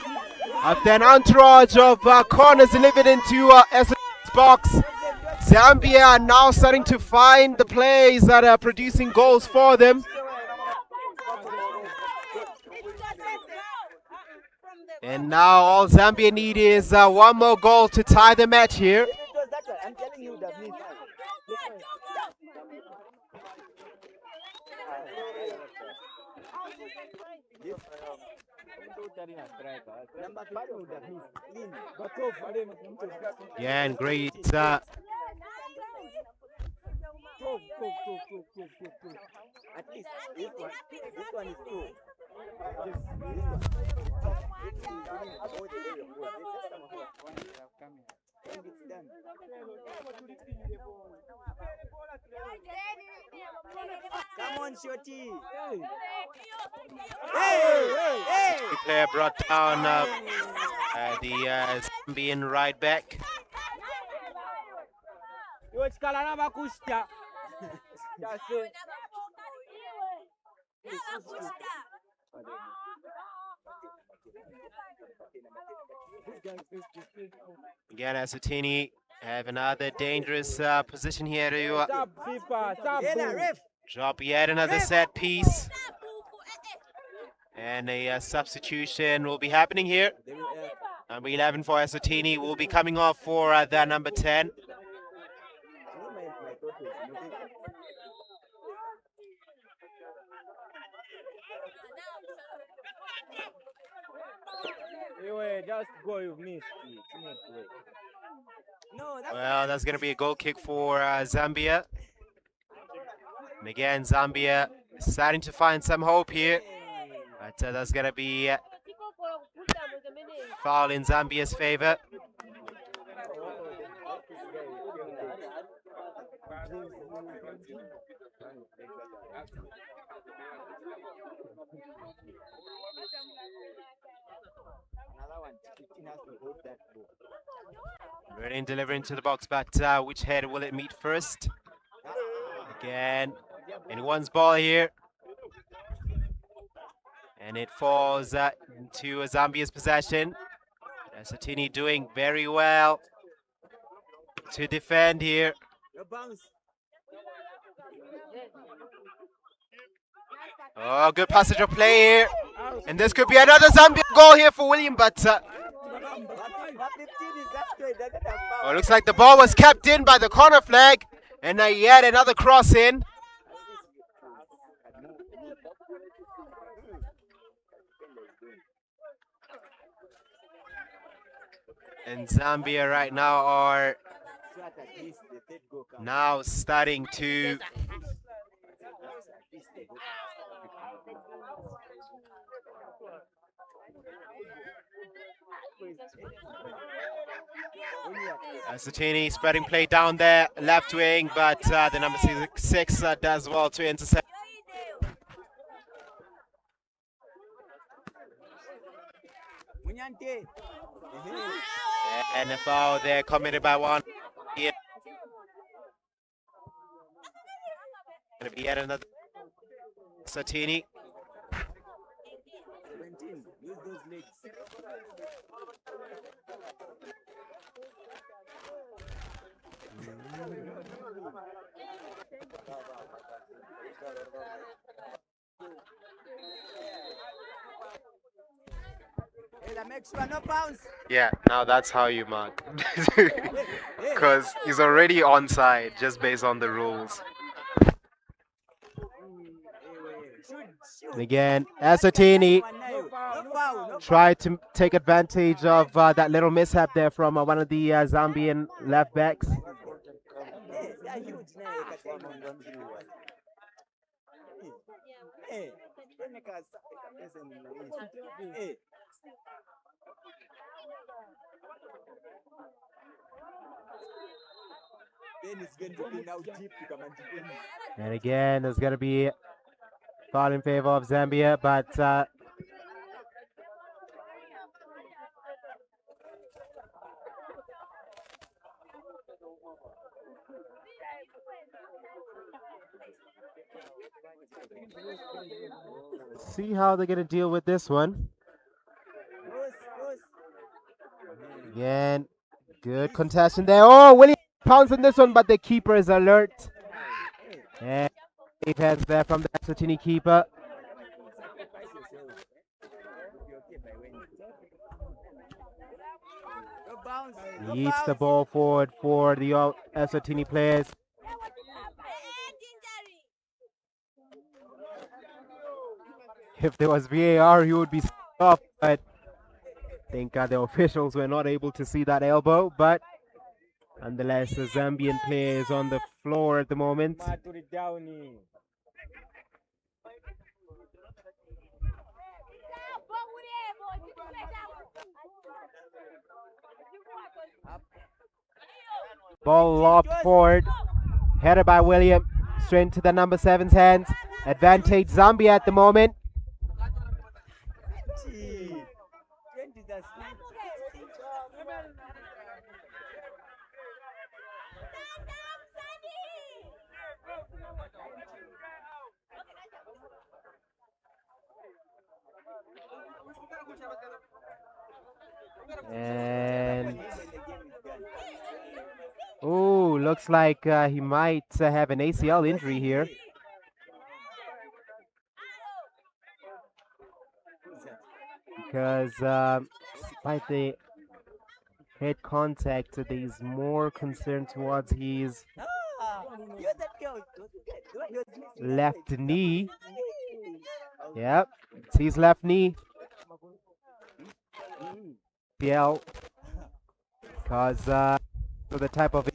After an entourage of corners delivered into Eswatini's box, Zambia are now starting to find the plays that are producing goals for them. And now all Zambia need is one more goal to tie the match here. I'm telling you that means Again, great at least this one is two. Come on, Shorty. Hey! The player brought down the Zambian right back. Again, Eswatini have another dangerous position here to drop yet another set piece. And a substitution will be happening here. Number 11 for Eswatini will be coming off for the number 10. Just go, you missed. Well, that's going to be a goal kick for Zambia. And again, Zambia starting to find some hope here. But that's going to be foul in Zambia's favor. Ready and delivering to the box, but which head will it meet first? Again, anyone's ball here. And it falls to Zambia's possession. Eswatini doing very well to defend here. No bounce. Oh, good passage of play here. And this could be another Zambia goal here for William, but 115 is that straight. That doesn't have oh, power. looks like the ball was kept in by the corner flag. And yet another cross in. And Zambia right now are So at least the third goal counts. now starting to At least the goal Eswatini spreading play down there, left wing, but the number six does well to intercept. Munyante. And a foul there committed by one. Here. Gonna be yet another Eswatini. 17. Use those legs. Hey, that makes sure no bounce. Yeah, now that's how you mark. Because he's already onside just based on the rules. And again, Eswatini No foul. No tried to take advantage of that little mishap there from one of the Zambian left backs. Hey, they are huge now. You can tell them don't do what. Hey, don't make us Hey. Then it's going to be now deep to come and defend. And again, there's going to be foul in favor of Zambia, but see how they're going to deal with this one. Again, good contestation there. Oh, William pounds on this one, but the keeper is alert. And safe hands there from the Eswatini keeper. He eats the ball forward for the Eswatini players. If there was VAR, he would be off, but I think the officials were not able to see that elbow. But nonetheless, the Zambian player is on the floor at the moment. Ball lobbed forward, headed by William, straight into the number 7's hands. Advantage Zambia at the moment. And oh, looks like he might have an ACL injury here. Because despite the head contact, there's more concern towards his left knee. Yep, it's his left knee. PL. Because so the type of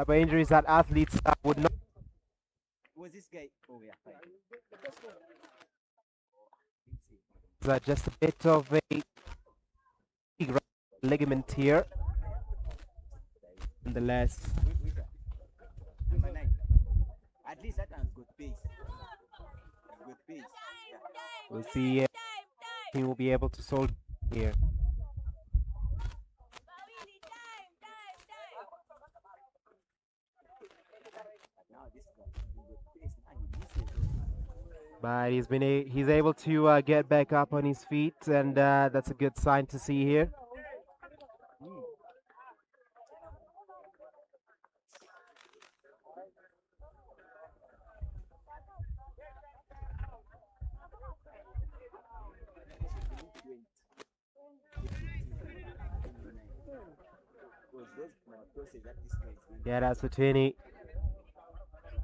injuries that athletes would not. Was this guy? Oh yeah, fine. Just a bit of a ligament here. Nonetheless, Number 9. At least that one's good pace. Good pace. Yeah. we'll see if he will be able to solve here. Now But he's able to get back up on his feet, and that's a good sign to see here. Yeah, that's Watini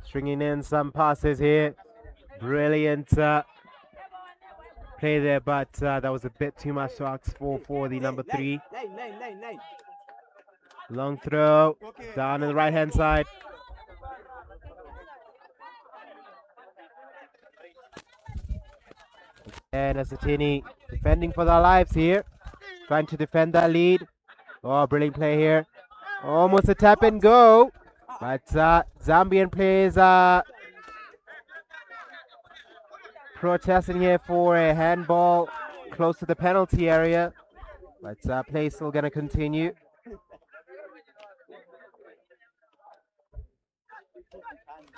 stringing in some passes here. Brilliant play there, but that was a bit too much to ask for the number 3. Long throw down on the right hand side. And Asatini defending for their lives here, trying to defend that lead. Oh, brilliant play here. Almost a tap and go, but Zambian players are protesting here for a handball close to the penalty area, but play is still going to continue.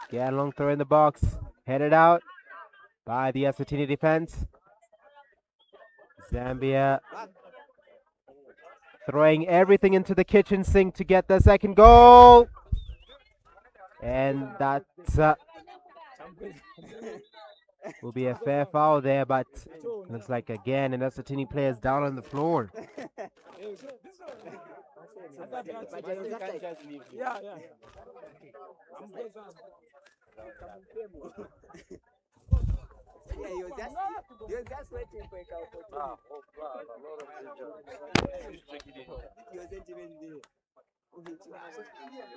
Again, long throw in the box, headed out by the Eswatini defense. Zambia throwing everything into the kitchen sink to get the second goal. And that will be a fair foul there, but looks like again an Eswatini player is down on the floor. Yeah. Yeah, he was just waiting for a couple. He wasn't even there. That's what they play.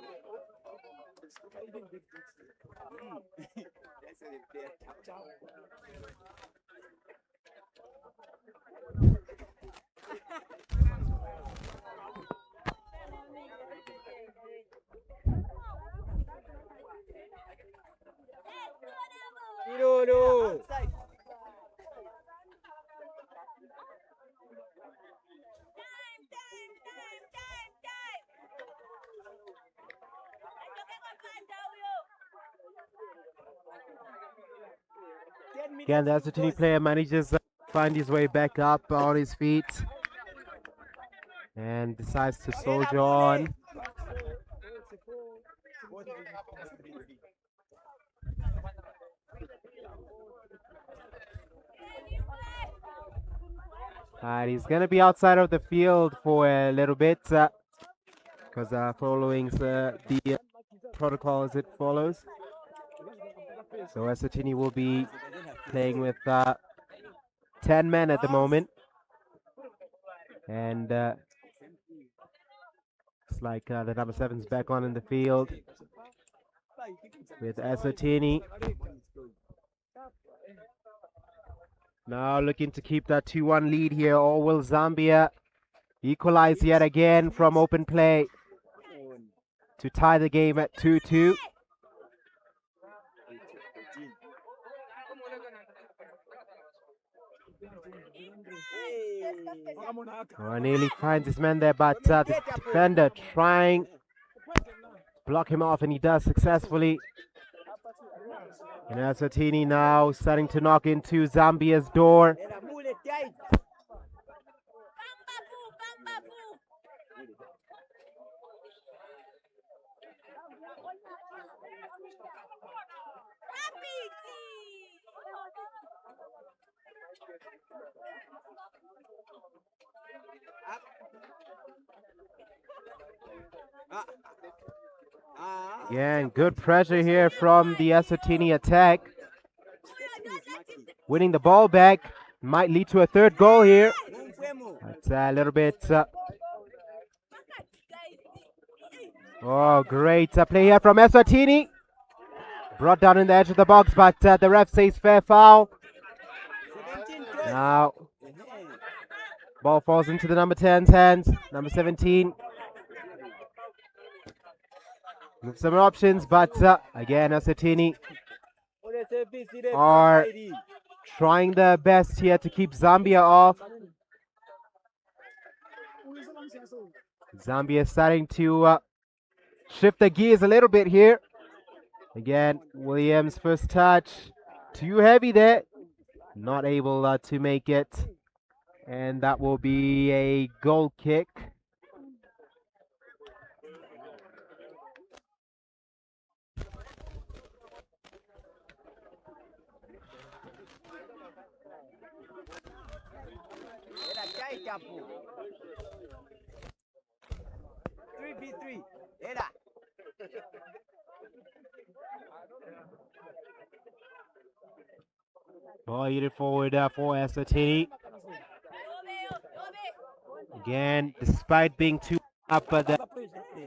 No. Again, the Eswatini player manages to find his way back up on his feet and decides to soldier on. And he's going to be outside of the field for a little bit because following the protocol as it follows. So Eswatini will be playing with 10 men at the moment. And it's like the number 7's back on in the field with Eswatini. Now looking to keep that 2-1 lead here, or will Zambia equalize yet again from open play to tie the game at 2-2? Oh, nearly finds his man there, but the defender trying to block him off, and he does successfully. And Eswatini now starting to knock into Zambia's door. Again, good pressure here from the Eswatini attack. Winning the ball back might lead to a third goal here. That's a little bit. Oh, great play here from Eswatini. Brought down in the edge of the box, but the ref says fair foul. Now, ball falls into the number 10's hands. Number 17. With some options, but again, Eswatini are trying their best here to keep Zambia off. Zambia starting to shift the gears a little bit here. Again, Williams' first touch too heavy there. Not able to make it. And that will be a goal kick. Era tight hapo. 3v3. Era. Ball headed forward for Eswatini. Again, despite being too up, the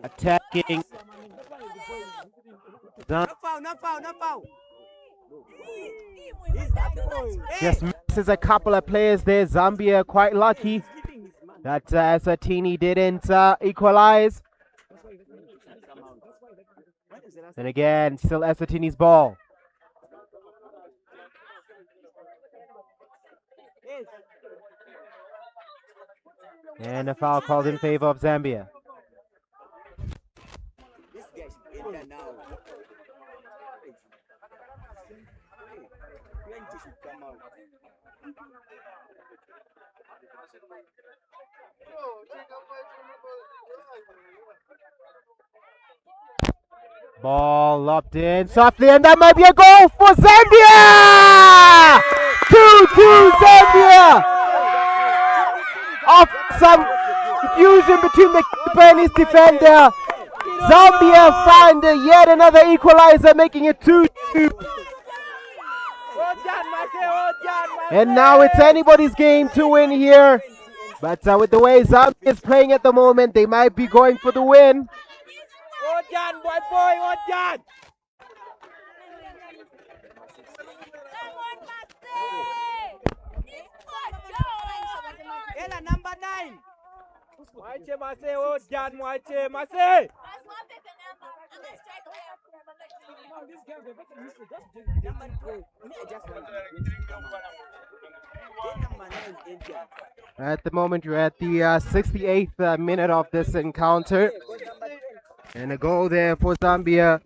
attacking. No foul, no foul, no foul. Just misses a couple of players there. Zambia quite lucky that Eswatini didn't equalize. And again, still Eswatini's ball. And a foul called in favor of Zambia. This guy should enter now. 20 should come out. Ball lopped in softly, and that might be a goal for Zambia! 2-2 Zambia! After some confusion between the keeper and his defender, Zambia find yet another equalizer, making it 2-2. And now it's anybody's game to win here. But with the way Zambia is playing at the moment, they might be going for the win. Ela number 9. At the moment, you're at the 68th minute of this encounter. And a goal there for Zambia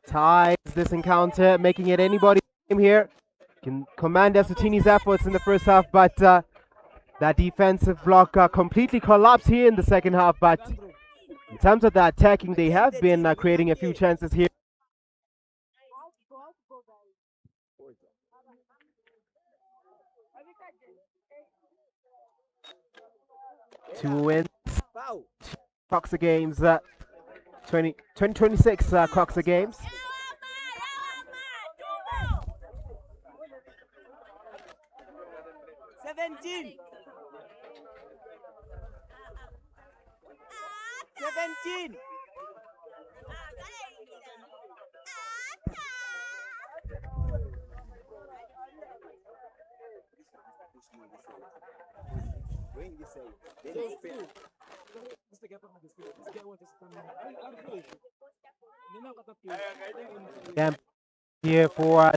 ties this encounter, making it anybody's game here. Can command Eswatini's efforts in the first half, but that defensive block completely collapsed here in the second half. But in terms of the attacking, they have been creating a few chances here. Two wins, Cucsa games, 2026 Cucsa games. Seventeen. Here for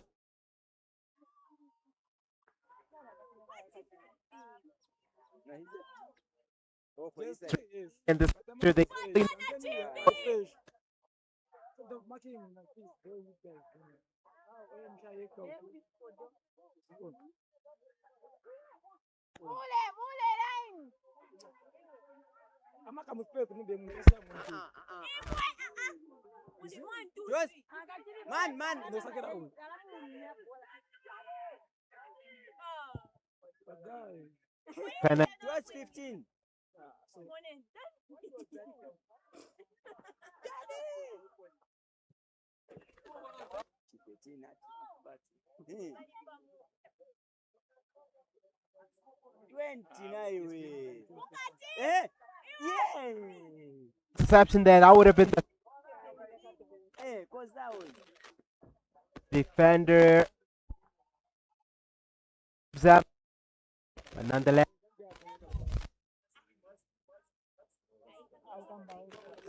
and this they Man. penalty. 15. Interception there, that would have been the defender. But nonetheless,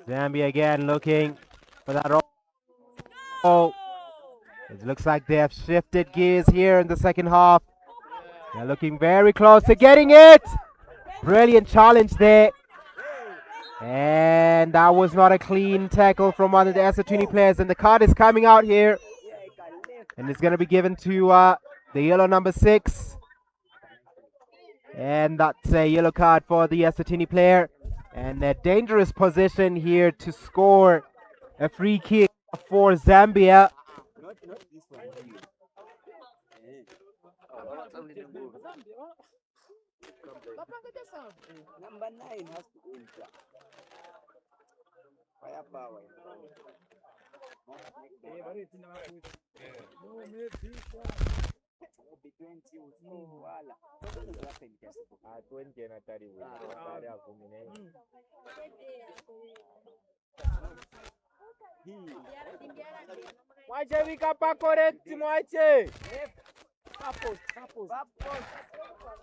Zambia again looking for that roll. Oh, it looks like they have shifted gears here in the second half. They're looking very close to getting it. Brilliant challenge there. And that was not a clean tackle from one of the Eswatini players. And the card is coming out here. And it's going to be given to the yellow number 6. And that's a yellow card for the Eswatini player. And a dangerous position here to score a free kick for Zambia. Not this one here. What's only the goal? Number 9 has to enter. Firepower. Between you, wala. Mwachevika pa correct mwache.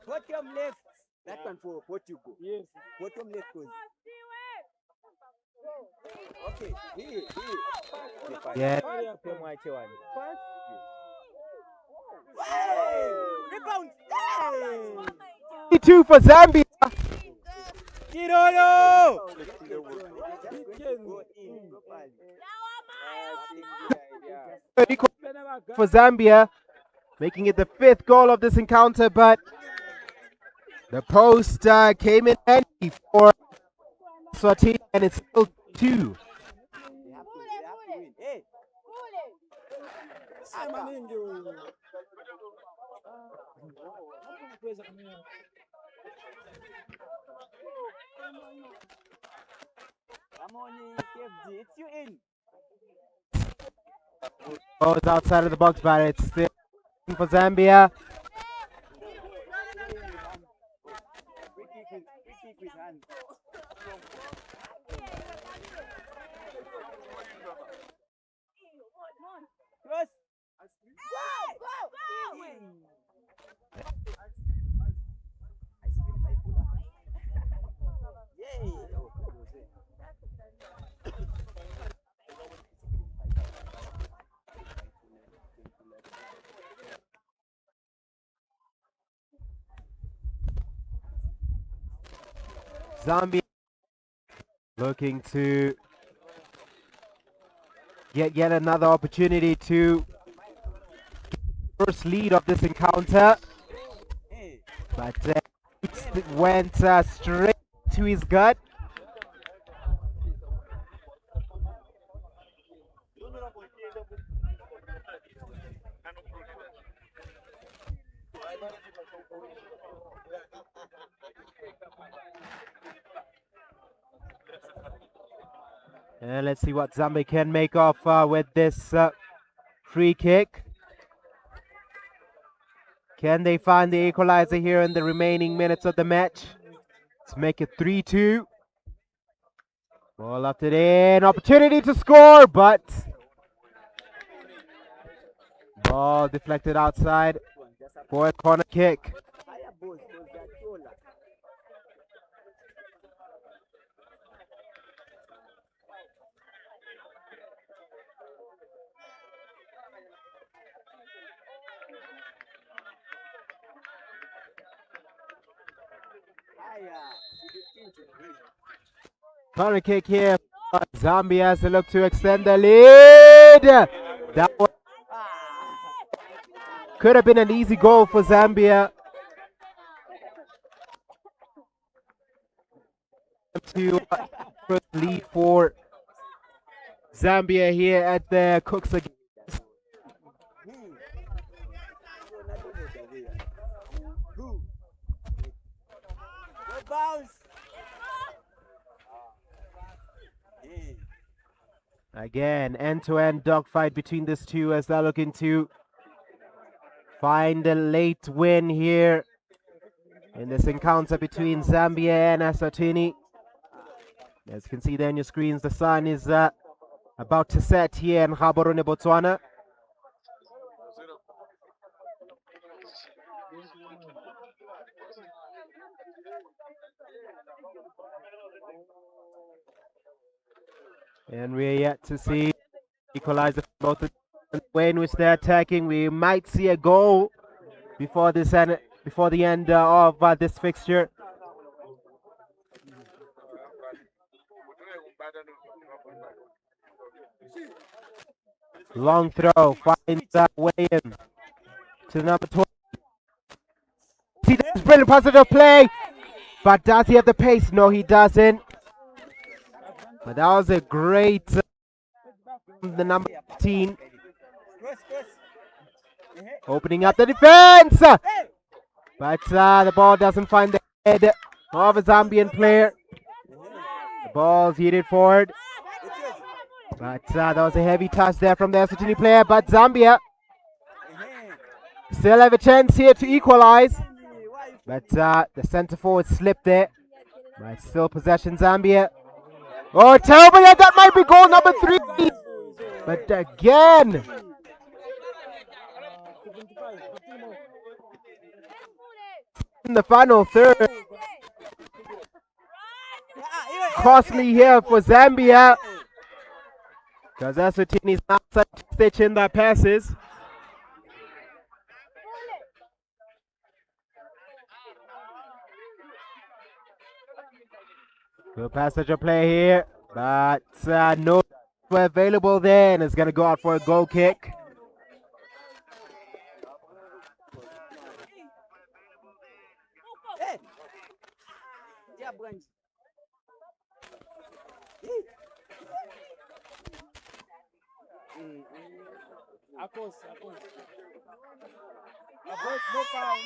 Bottom left. That one for Portugal. Yes. Bottom left goes. Okay. Here. Yeah. Mwache one. Rebound. 2 for Zambia. Kiroyo. Go in properly. For Zambia, making it the 5th goal of this encounter, but the post came in handy for Swatini, and it's still 2. They have to win. Hey. Come on in, KFG. It's you in. Oh, it's outside of the box, but it's still for Zambia. Free kick with hand. Cross. Zambia looking to get yet another opportunity to first lead of this encounter, but it went straight to his gut. And let's see what Zambia can make of with this free kick. Can they find the equalizer here in the remaining minutes of the match to make it 3-2? Ball up it in, opportunity to score, but ball deflected outside for a corner kick. Corner kick here. Zambia has to look to extend the lead. That one could have been an easy goal for Zambia. To first lead for Zambia here at the Cucsa. Again, end-to-end dogfight between these two as they're looking to find a late win here in this encounter between Zambia and Eswatini. As you can see there on your screens, the sun is about to set here in Gaborone, Botswana. And we're yet to see equalizer for both the way in which they're attacking. We might see a goal before this end, before the end of this fixture. Long throw finds that way in to number 12. He does brilliant positive play, but does he have the pace? No, he doesn't. But that was a great the number 15 opening up the defense, but the ball doesn't find the head of a Zambian player. The ball's headed forward, but that was a heavy touch there from the Eswatini player. But Zambia still have a chance here to equalize, but the centre forward slipped there. But still possession Zambia. Oh, terrible! Yeah, that might be goal number 3. But again, in the final third, costly here for Zambia, because Eswatini's outside to stitch in their passes. Good passage of play here, but no available there, and it's going to go out for a goal kick.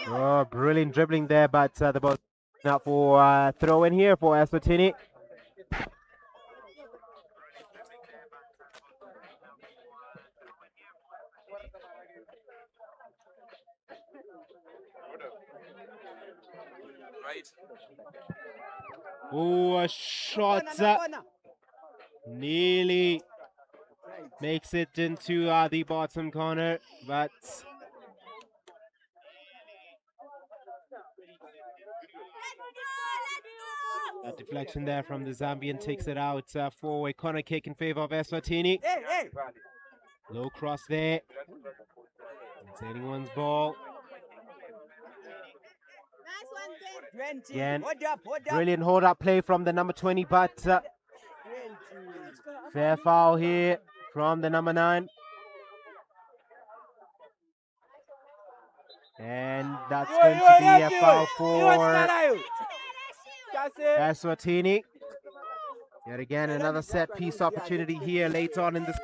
Oh, brilliant dribbling there, but the ball out for throw in here for Eswatini. Oh, a shot nearly makes it into the bottom corner, but a deflection there from the Zambian takes it out for a corner kick in favor of Eswatini. Low cross there. It's anyone's ball. Again, brilliant hold-up play from the number 20, but fair foul here from the number 9. And that's going to be a foul for Eswatini. Yet again, another set-piece opportunity here late on in this.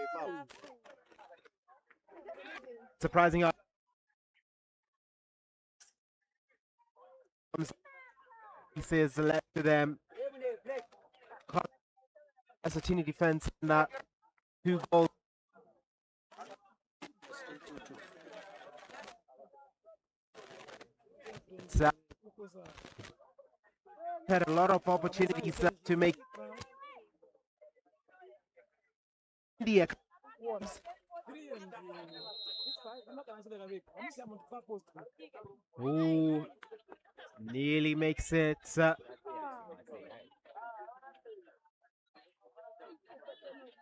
Surprising pieces left to them. Eswatini defense in that 2 goals. Had a lot of opportunities to make India. Oh, nearly makes it.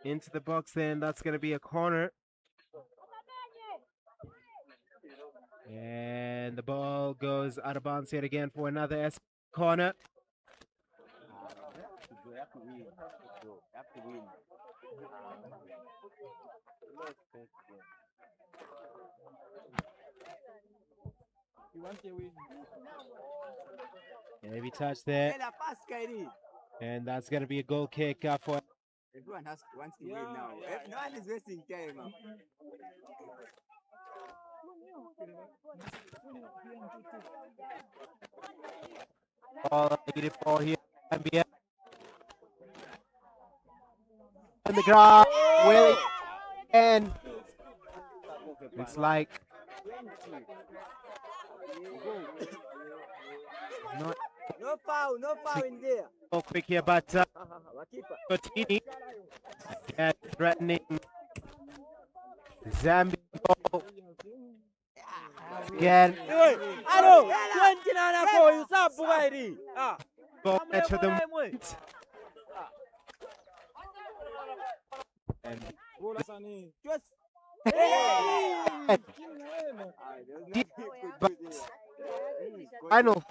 Into the box, then that's going to be a corner. And the ball goes out of bounds yet again for another corner. Heavy touch there. And that's going to be a goal kick for. Everyone wants to win now. No one is wasting time. All negative ball here. NBA. In the ground. Willie. And it's like. No foul in there. So quick here, but Tini threatening Zambia ball. Again. Ball to the moment. And but final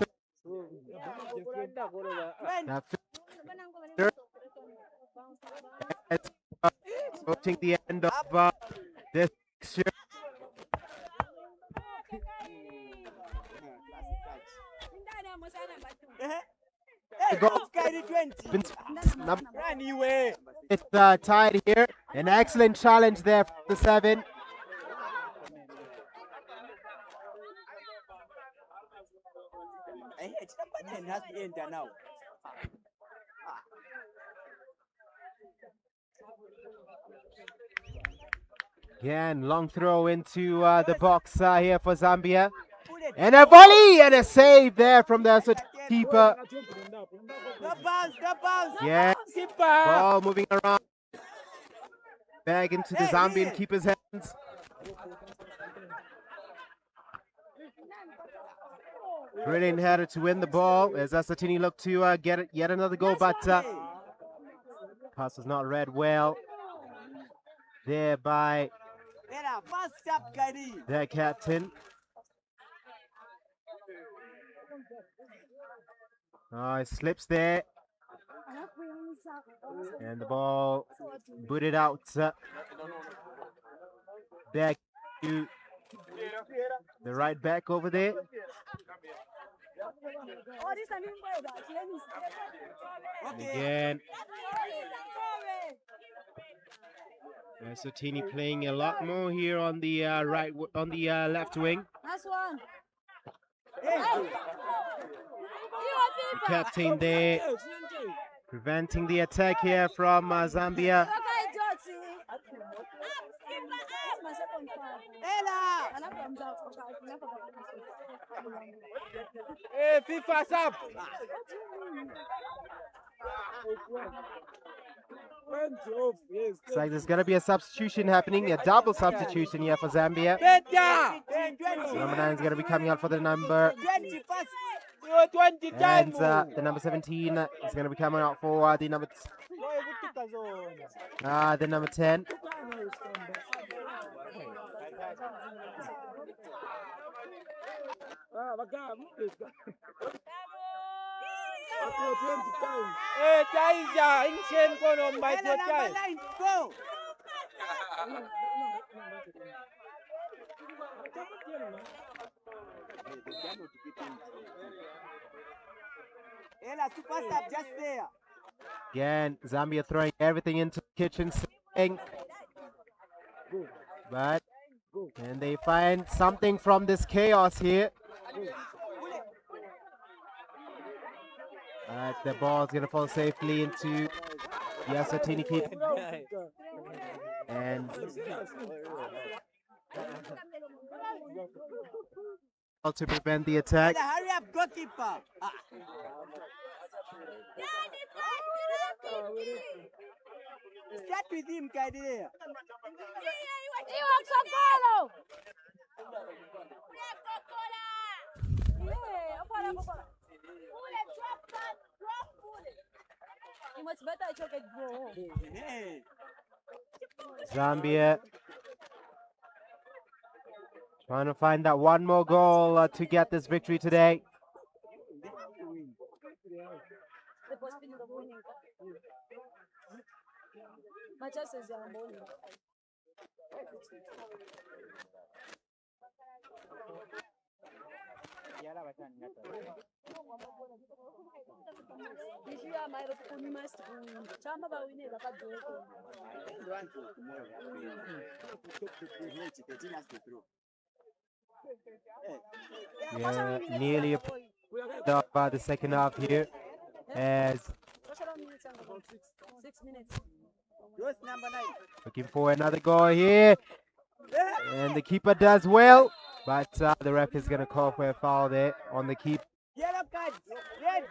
approaching the end of This Anyway. it's tied here. An excellent challenge there from the 7. It has to enter now. Again, long throw into the box here for Zambia. And a volley and a save there from the keeper. The bounce. Yeah, Keeper. ball moving around. Back into the Zambian keeper's hands. Brilliant header to win the ball as Asatini looked to get yet another goal, but pass was not read well there by their captain. Oh, it slips there. And the ball booted out back to the right back over there. And again, Sotini playing a lot more here on the left wing. The captain there preventing the attack here from Zambia. Hey, FIFA's up. Looks like there's going to be a substitution happening, a double substitution here for Zambia. Better. Number 9 is going to be coming out for the number, 20 and times. the number 17 is going to be coming out for the number 10. Hey, Kaiser, in chain kono by the time. Go. Ella, super sub just there. Again, Zambia throwing everything into the kitchen sink. But can they find something from this chaos here? The ball's going to fall safely into the Asatini keeper. And to prevent the attack. Ella, hurry up, goalkeeper. Start with him, Kadir. Hey. Zambia trying to find that one more goal to get this victory today. Yeah, nearly a up by the second half here as 6 minutes. Yours number 9. looking for another goal here, and the keeper does well, but the ref is going to call for a foul there on the keeper. Yellow card. Red.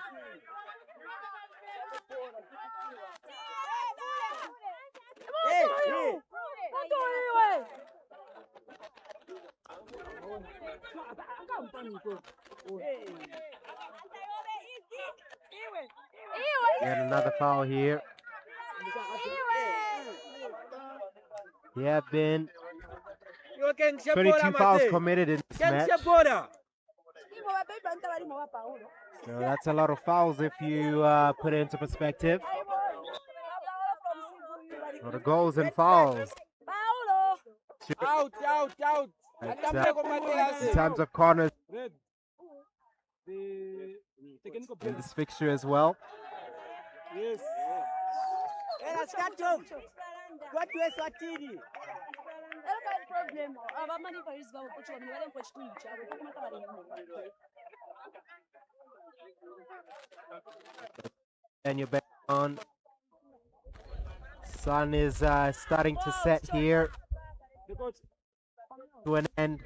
Hey, hey. And another foul here. There have been 22 fouls committed in this match. So that's a lot of fouls if you put it into perspective. A lot of goals and fouls. fixture. Out. But, Atambeko Mateus. in terms of corners Red. The technical in bench. this fixture as well. Yes. Era start. What you Swatini? Problem. Abamani Paris va kuchwa ni wale kwa chitundu chabo kama kama And you're back on. Sun is starting to set here The coach. to an end.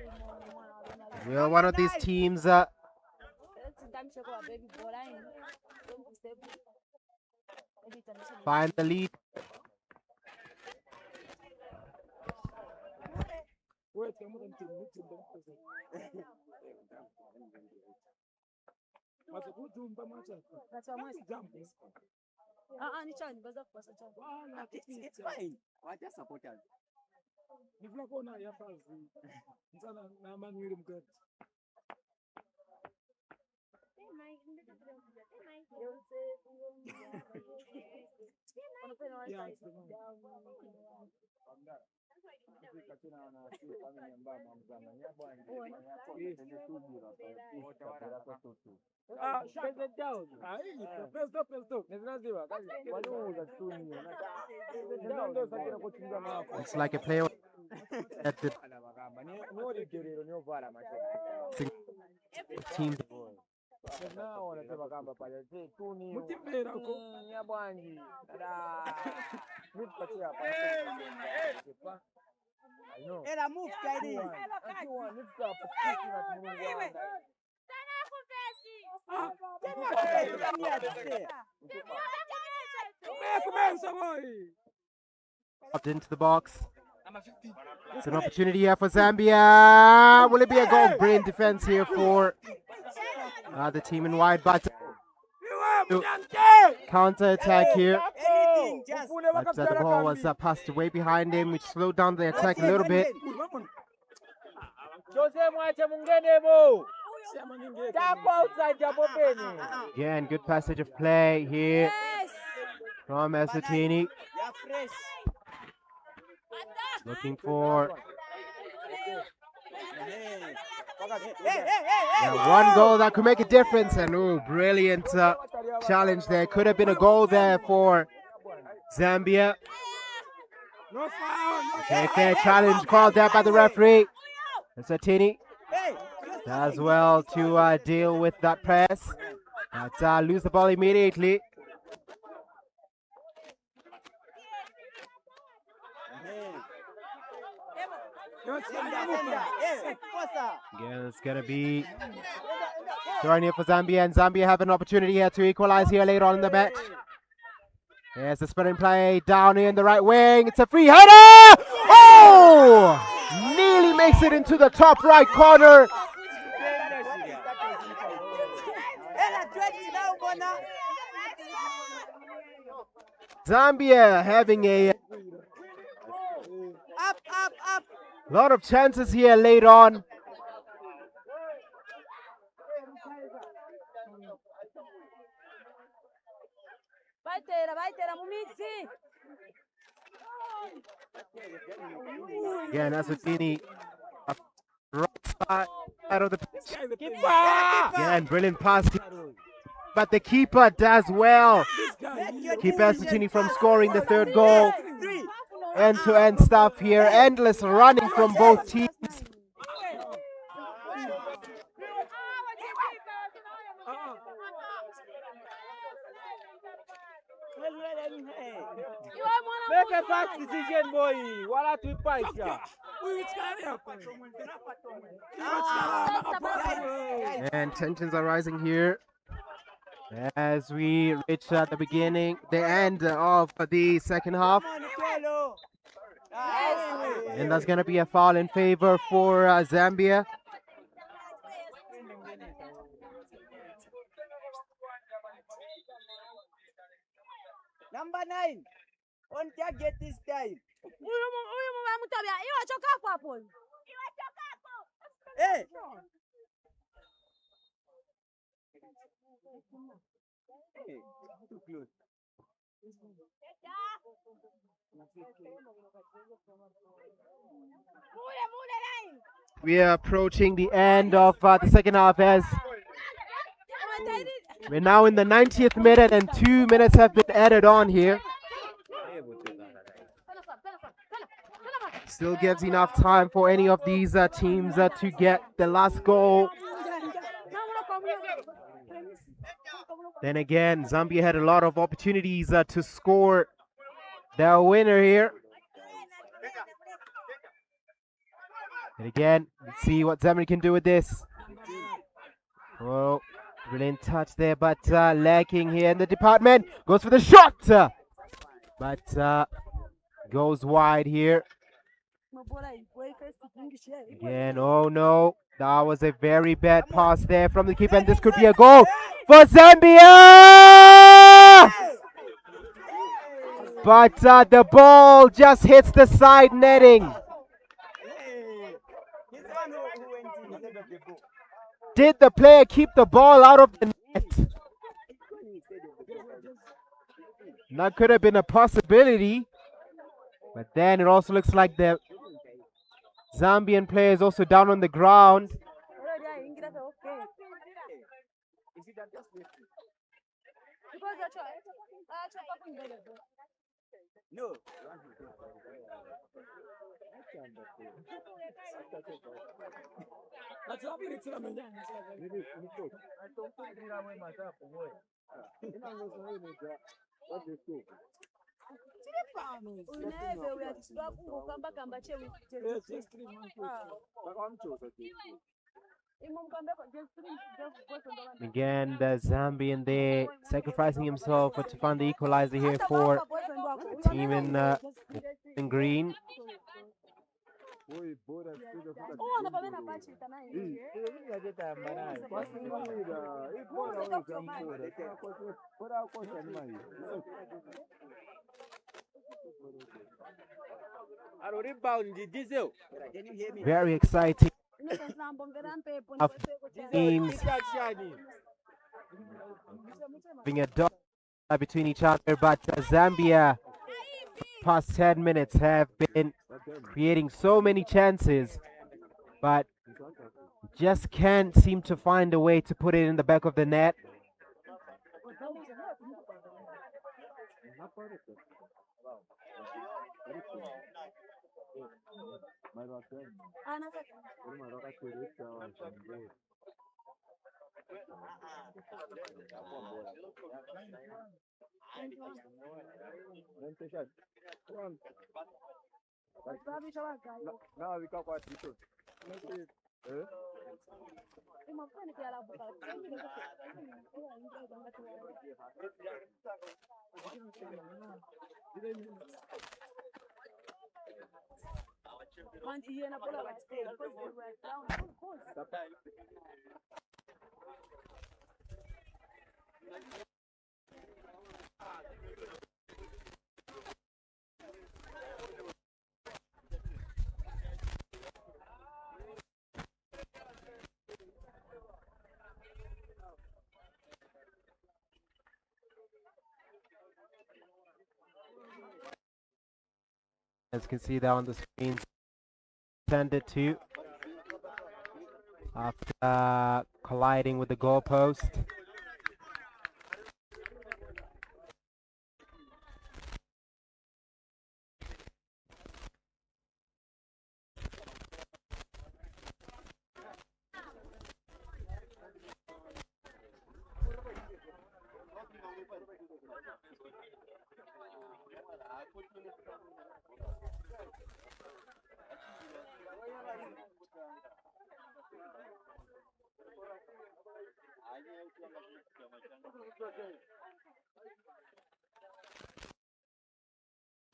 We're one of these teams find the lead. Wait, come on, It's fine. We're just supporters. Nifuna yafazi. Msana na Manuel Mkati. Yeah, it's the one. Spend it down. Pesto. Nezinaziwa. Wanuza tuni. Ndio sakira kuchunga mako. Looks like a player at the Nori gerero nyo vara macho. team. Now wanasema kamba pale tuni. Mutimbera uko. Ya bwanji. Dada. Nipatia hapa. Era move Chinese. Popped into the box. It's an opportunity here for Zambia. Will it be a goal? Brilliant defense here for the team in wide, but counter attack here. But the ball was passed away behind him, which slowed down the attack a little bit. Again, good passage of play here from Eswatini. Looking for one goal that could make a difference, and brilliant challenge there. Could have been a goal there for Zambia. Okay, fair challenge called out by the referee. Eswatini does well to deal with that press, but lose the ball immediately. Again, it's going to be thrown here for Zambia, and Zambia have an opportunity here to equalize here later on in the match. There's the spinning play down here in the right wing. It's a free header! Oh! Nearly makes it into the top right corner. Zambia having a lot of chances here late on. Again, Eswatini right side of the pitch. Again, brilliant pass. But the keeper does well. Keep Eswatini from scoring the third goal. End-to-end stuff here. Endless running from both teams. Make a fast decision, boy. Wala tuipaisha. And tensions are rising here as we reach the end of the second half. And that's going to be a foul in favor for Zambia. Number 9 on target this time. Hey. Hey, too close. We are approaching the end of the second half as we're now in the 90th minute and 2 minutes have been added on here. Still gives enough time for any of these teams to get the last goal. Then again, Zambia had a lot of opportunities to score their winner here. And again, let's see what Zambia can do with this. Oh, brilliant touch there, but lacking here in the department. Goes for the shot, but goes wide here. Again, oh no, that was a very bad pass there from the keeper, and this could be a goal for Zambia! But the ball just hits the side netting. Did the player keep the ball out of the net? That could have been a possibility. But then it also looks like the Zambian player is also down on the ground. No. Again, the Zambian there sacrificing himself to find the equalizer here for the team in green. Very exciting. Of teams having a dog between each other, but Zambia past 10 minutes have been creating so many chances, but just can't seem to find a way to put it in the back of the net. As you can see there on the screen, tended to after colliding with the goalpost.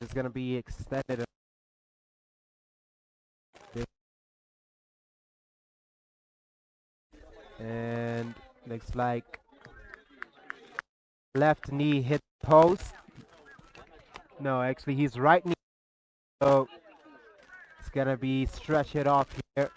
It's going to be extended. And looks like left knee hit post. No, actually his right knee. So it's going to be stretch it off here.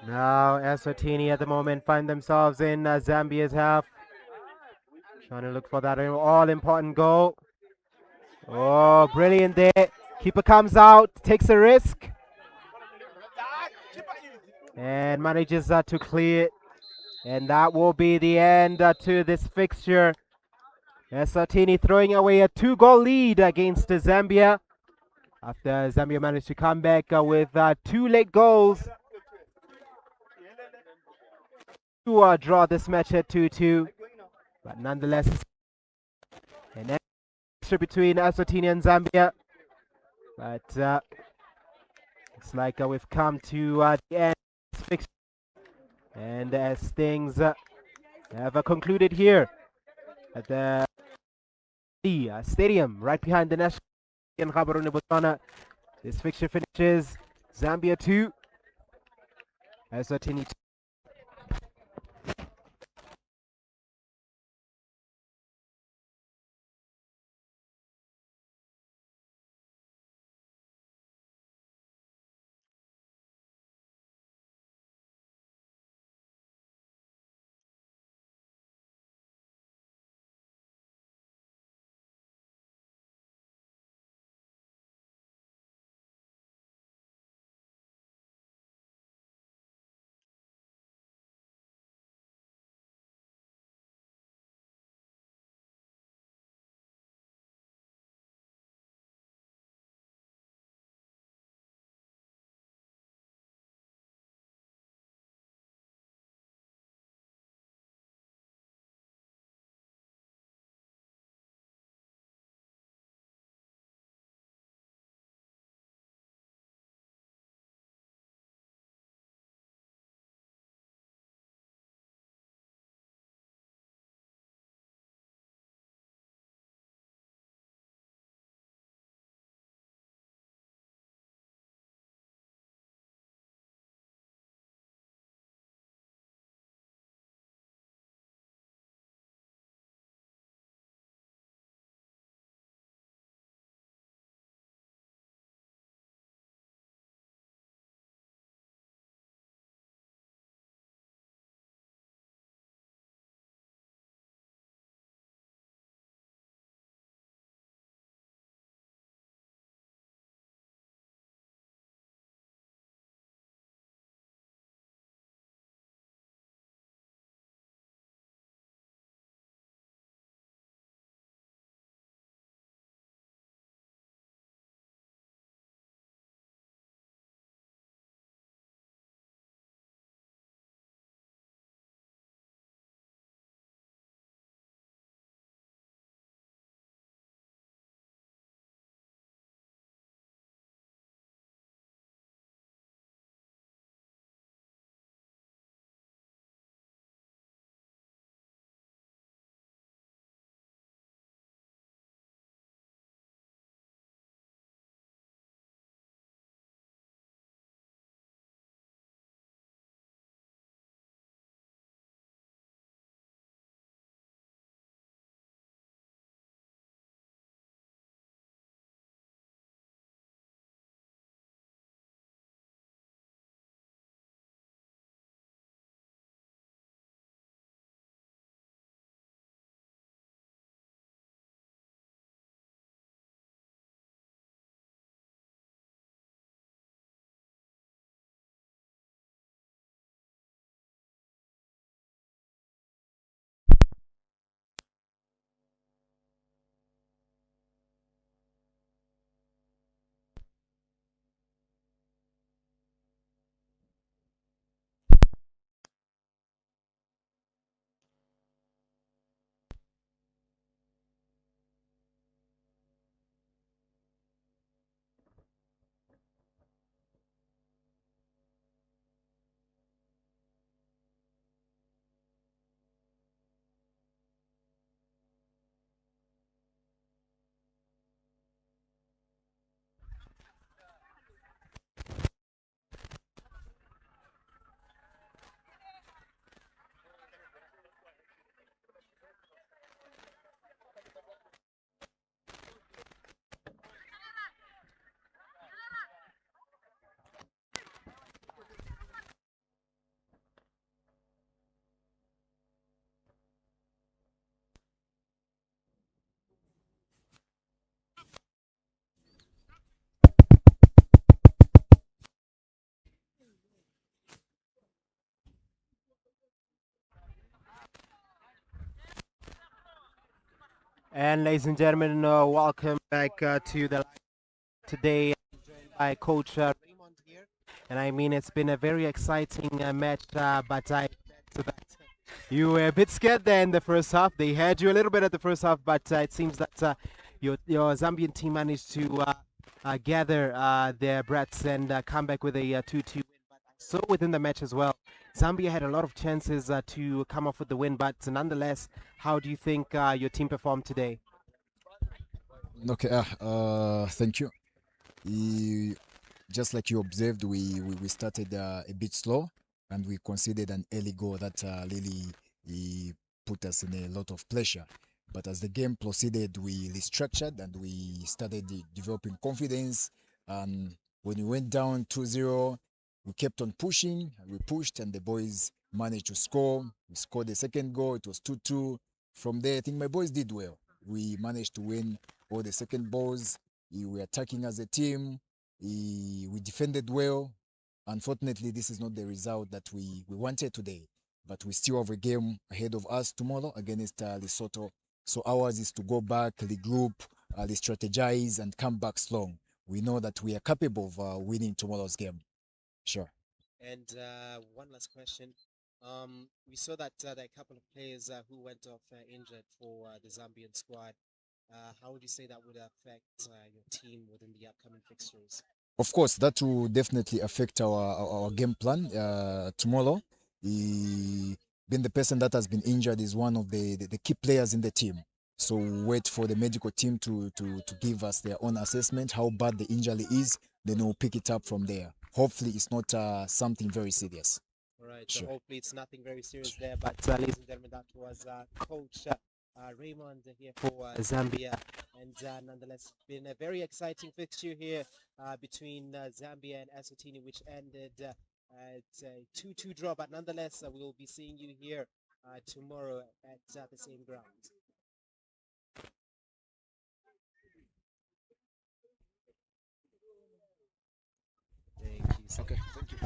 Now Eswatini at the moment find themselves in Zambia's half. Trying to look for that all-important goal. Oh, brilliant there. Keeper comes out, takes a risk, and manages to clear it. And that will be the end to this fixture. Eswatini throwing away a 2-goal lead against Zambia after Zambia managed to come back with 2 late goals to draw this match at 2-2. But nonetheless, an extra between Eswatini and Zambia. But it's like we've come to the end of this fixture. And as things have concluded here at the stadium right behind the National in Gaborone, Botswana, this fixture finishes Zambia 2, Eswatini 2. And ladies and gentlemen, welcome back to the live today, joined by Coach Raymond here. And I mean, it's been a very exciting match, but I bet that you were a bit scared there in the first half. They had you a little bit at the first half, but it seems that your Zambian team managed to gather their breaths and come back with a 2-2 win. But I saw within the match as well, Zambia had a lot of chances to come off with the win, but nonetheless, how do you think your team performed today? Okay, thank you. Just like you observed, we started a bit slow and we conceded an early goal that really put us in a lot of pressure. But as the game proceeded, we restructured and we started developing confidence. And when we went down 2-0, we kept on pushing. We pushed and the boys managed to score. We scored the second goal. It was 2-2. From there, I think my boys did well. We managed to win all the second balls. We were attacking as a team. We defended well. Unfortunately, this is not the result that we wanted today. But we still have a game ahead of us tomorrow against Lesotho. So ours is to go back, regroup, re-strategize, and come back strong. We know that we are capable of winning tomorrow's game. Sure. And one last question. We saw that there are a couple of players who went off injured for the Zambian squad. How would you say that would affect your team within the upcoming fixtures? Of course, that will definitely affect our game plan tomorrow. Being the person that has been injured is one of the key players in the team. So wait for the medical team to give us their own assessment, how bad the injury is, then we'll pick it up from there. Hopefully it's not something very serious. All right, Sure. so hopefully it's nothing very serious there. But ladies and gentlemen, that was Coach Raymond here for Zambia. And nonetheless, it's been a very exciting fixture here between Zambia and Eswatini, which ended at a 2-2 draw. But nonetheless, we will be seeing you here tomorrow at the same ground. Thank you. Okay, thank you.